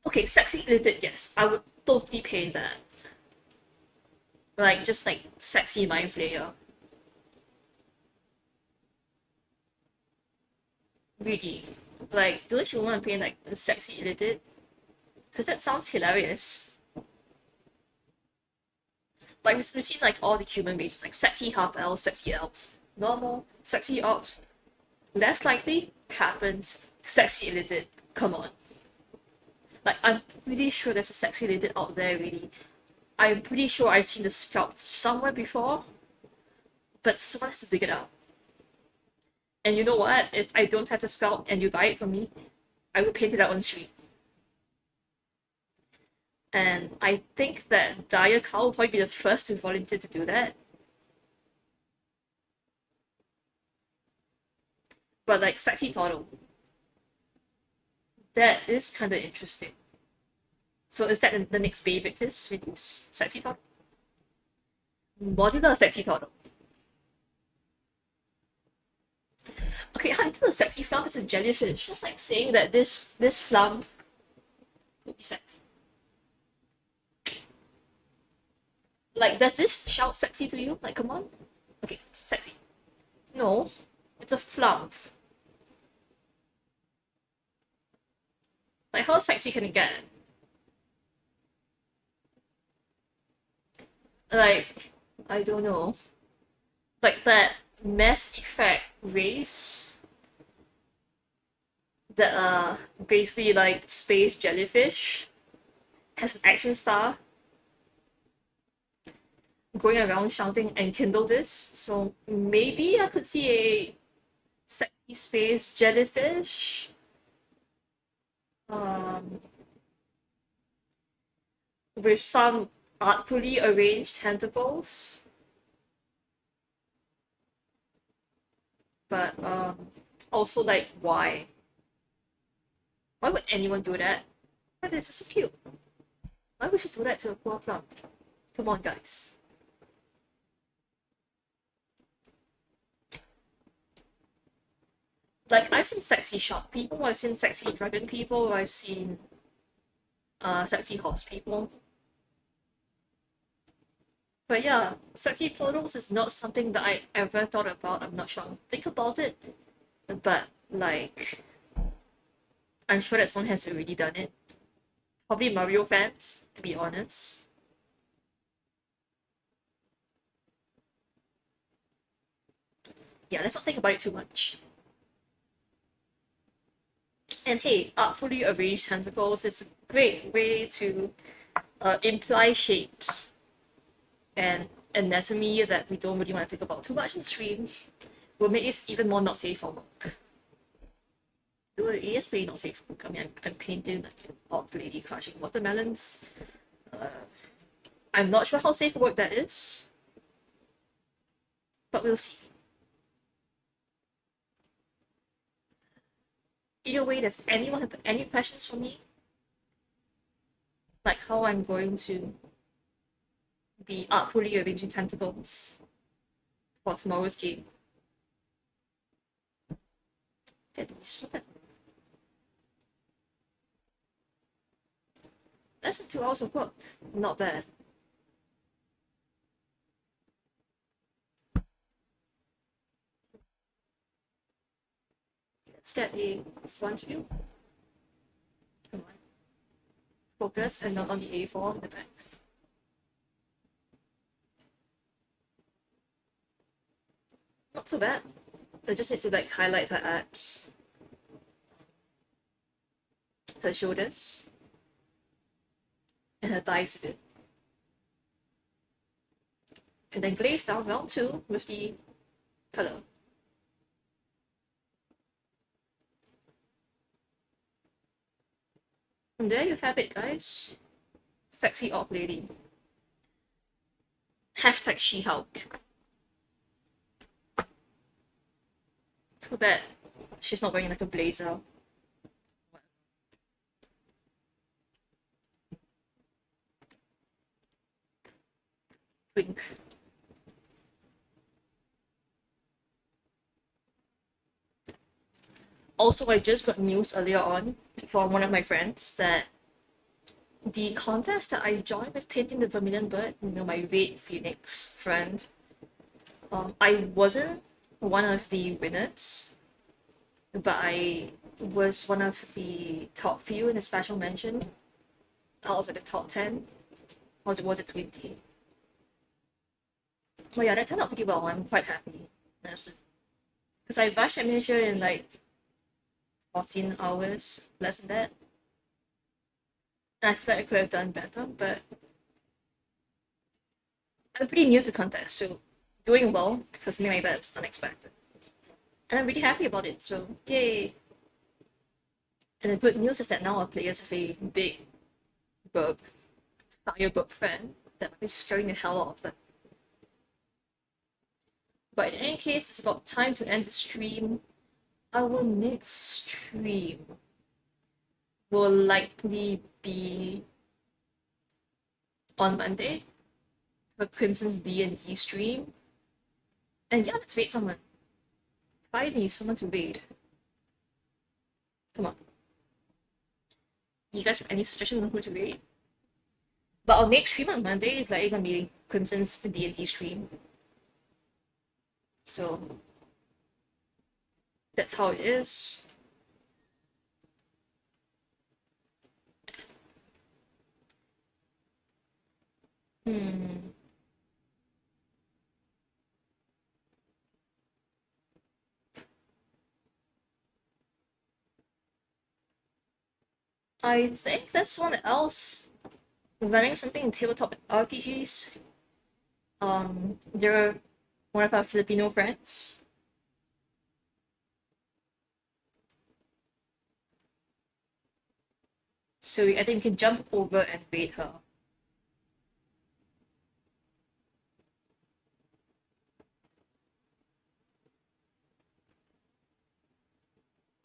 Okay, sexy illithid, yes. I would totally paint that. Like, just like sexy mind flayer. Really. Like, don't you want to paint like a sexy illithid? Because that sounds hilarious. Like, we've seen like all the human races, like sexy half elves, sexy elves, normal, sexy orcs. Less likely, happened, sexy edited. Come on. Like, I'm pretty sure there's a sexy edited out there, really. I'm pretty sure I've seen the sculpt somewhere before, but someone has to dig it out. And you know what? If I don't have the sculpt and you buy it from me, I will paint it out on the street. And I think that Dyer Cow will probably be the first to volunteer to do that. But like sexy turtle, that is kind of interesting. So is that the next Bae Victis release? Sexy turtle? Modular sexy turtle. Okay, how into the sexy flam is a jellyfish. Just like saying that this flam could be sexy. Like, does this shout sexy to you? Like, come on. Okay, sexy. No, it's a flam. Like, how sexy can it get? Like, I don't know. Like that Mass Effect race that are basically like space jellyfish has an action star going around shouting "Enkindle this." So maybe I could see a sexy space jellyfish. With some artfully arranged tentacles. But also like why? Why would anyone do that? That is so cute. Why would you do that to a poor flam? Come on, guys. Like, I've seen sexy shark people, I've seen sexy dragon people, I've seen sexy horse people. But yeah, sexy turtles is not something that I ever thought about. I'm not sure I'll think about it. But like, I'm sure that someone has already done it. Probably Mario fans, to be honest. Yeah, let's not think about it too much. And hey, artfully arranged tentacles is a great way to imply shapes and anatomy that we don't really want to think about too much on stream. Will make this even more not safe for work. It is pretty not safe for work. I mean, I'm painting like an old lady crushing watermelons. I'm not sure how safe for work that is, but we'll see. Either way, does anyone have any questions for me? Like how I'm going to be artfully arranging tentacles for tomorrow's game. Get these. Okay. Less than 2 hours of work. Not bad. Let's get a front view. Come on. Focus and not on the A4 in the back. Not too bad. I just need to like highlight her abs, her shoulders, and her thighs a bit. And then glaze down round 2 with the color. And there you have it, guys. Sexy orc lady. Hashtag She-Hulk. Too bad she's not wearing like a blazer. Wink. Also, I just got news earlier on from one of my friends that the contest that I joined with painting the Vermilion Bird, you know, my Red Phoenix friend, I wasn't one of the winners, but I was one of the top few in a special mention out of like the top 10. Or was it 20? Well, yeah, that turned out pretty well. I'm quite happy. Because I rushed that miniature in like 14 hours, less than that. And I feel like I could have done better, but I'm pretty new to contest, so doing well for something like that was unexpected. And I'm really happy about it, so yay! And the good news is that now our players have a big burp, firebird fan that might be scaring the hell out of them. But in any case, it's about time to end the stream. Our next stream will likely be on Monday for Crimson's D&D stream. And yeah, let's raid someone. Find me someone to raid. Come on. You guys have any suggestions on who to raid? But our next stream on Monday is likely gonna be Crimson's D&D stream. So that's how it is. I think there's someone else running something in tabletop RPGs. They're one of our Filipino friends. So I think we can jump over and raid her.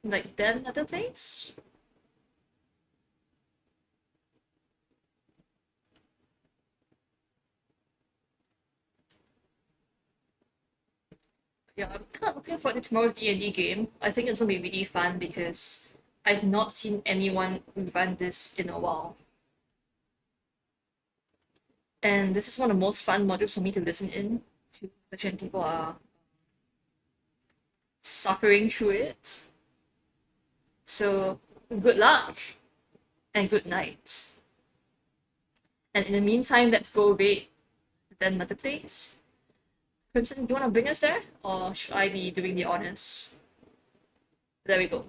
Like then another place? Yeah, I'm kind of looking forward to tomorrow's D&D game. I think it's gonna be really fun because I've not seen anyone run this in a while. And this is one of the most fun modules for me to listen in to, especially when people are suffering through it. So good luck and good night. And in the meantime, let's go raid then another place. Crimson, do you want to bring us there? Or should I be doing the honors? There we go.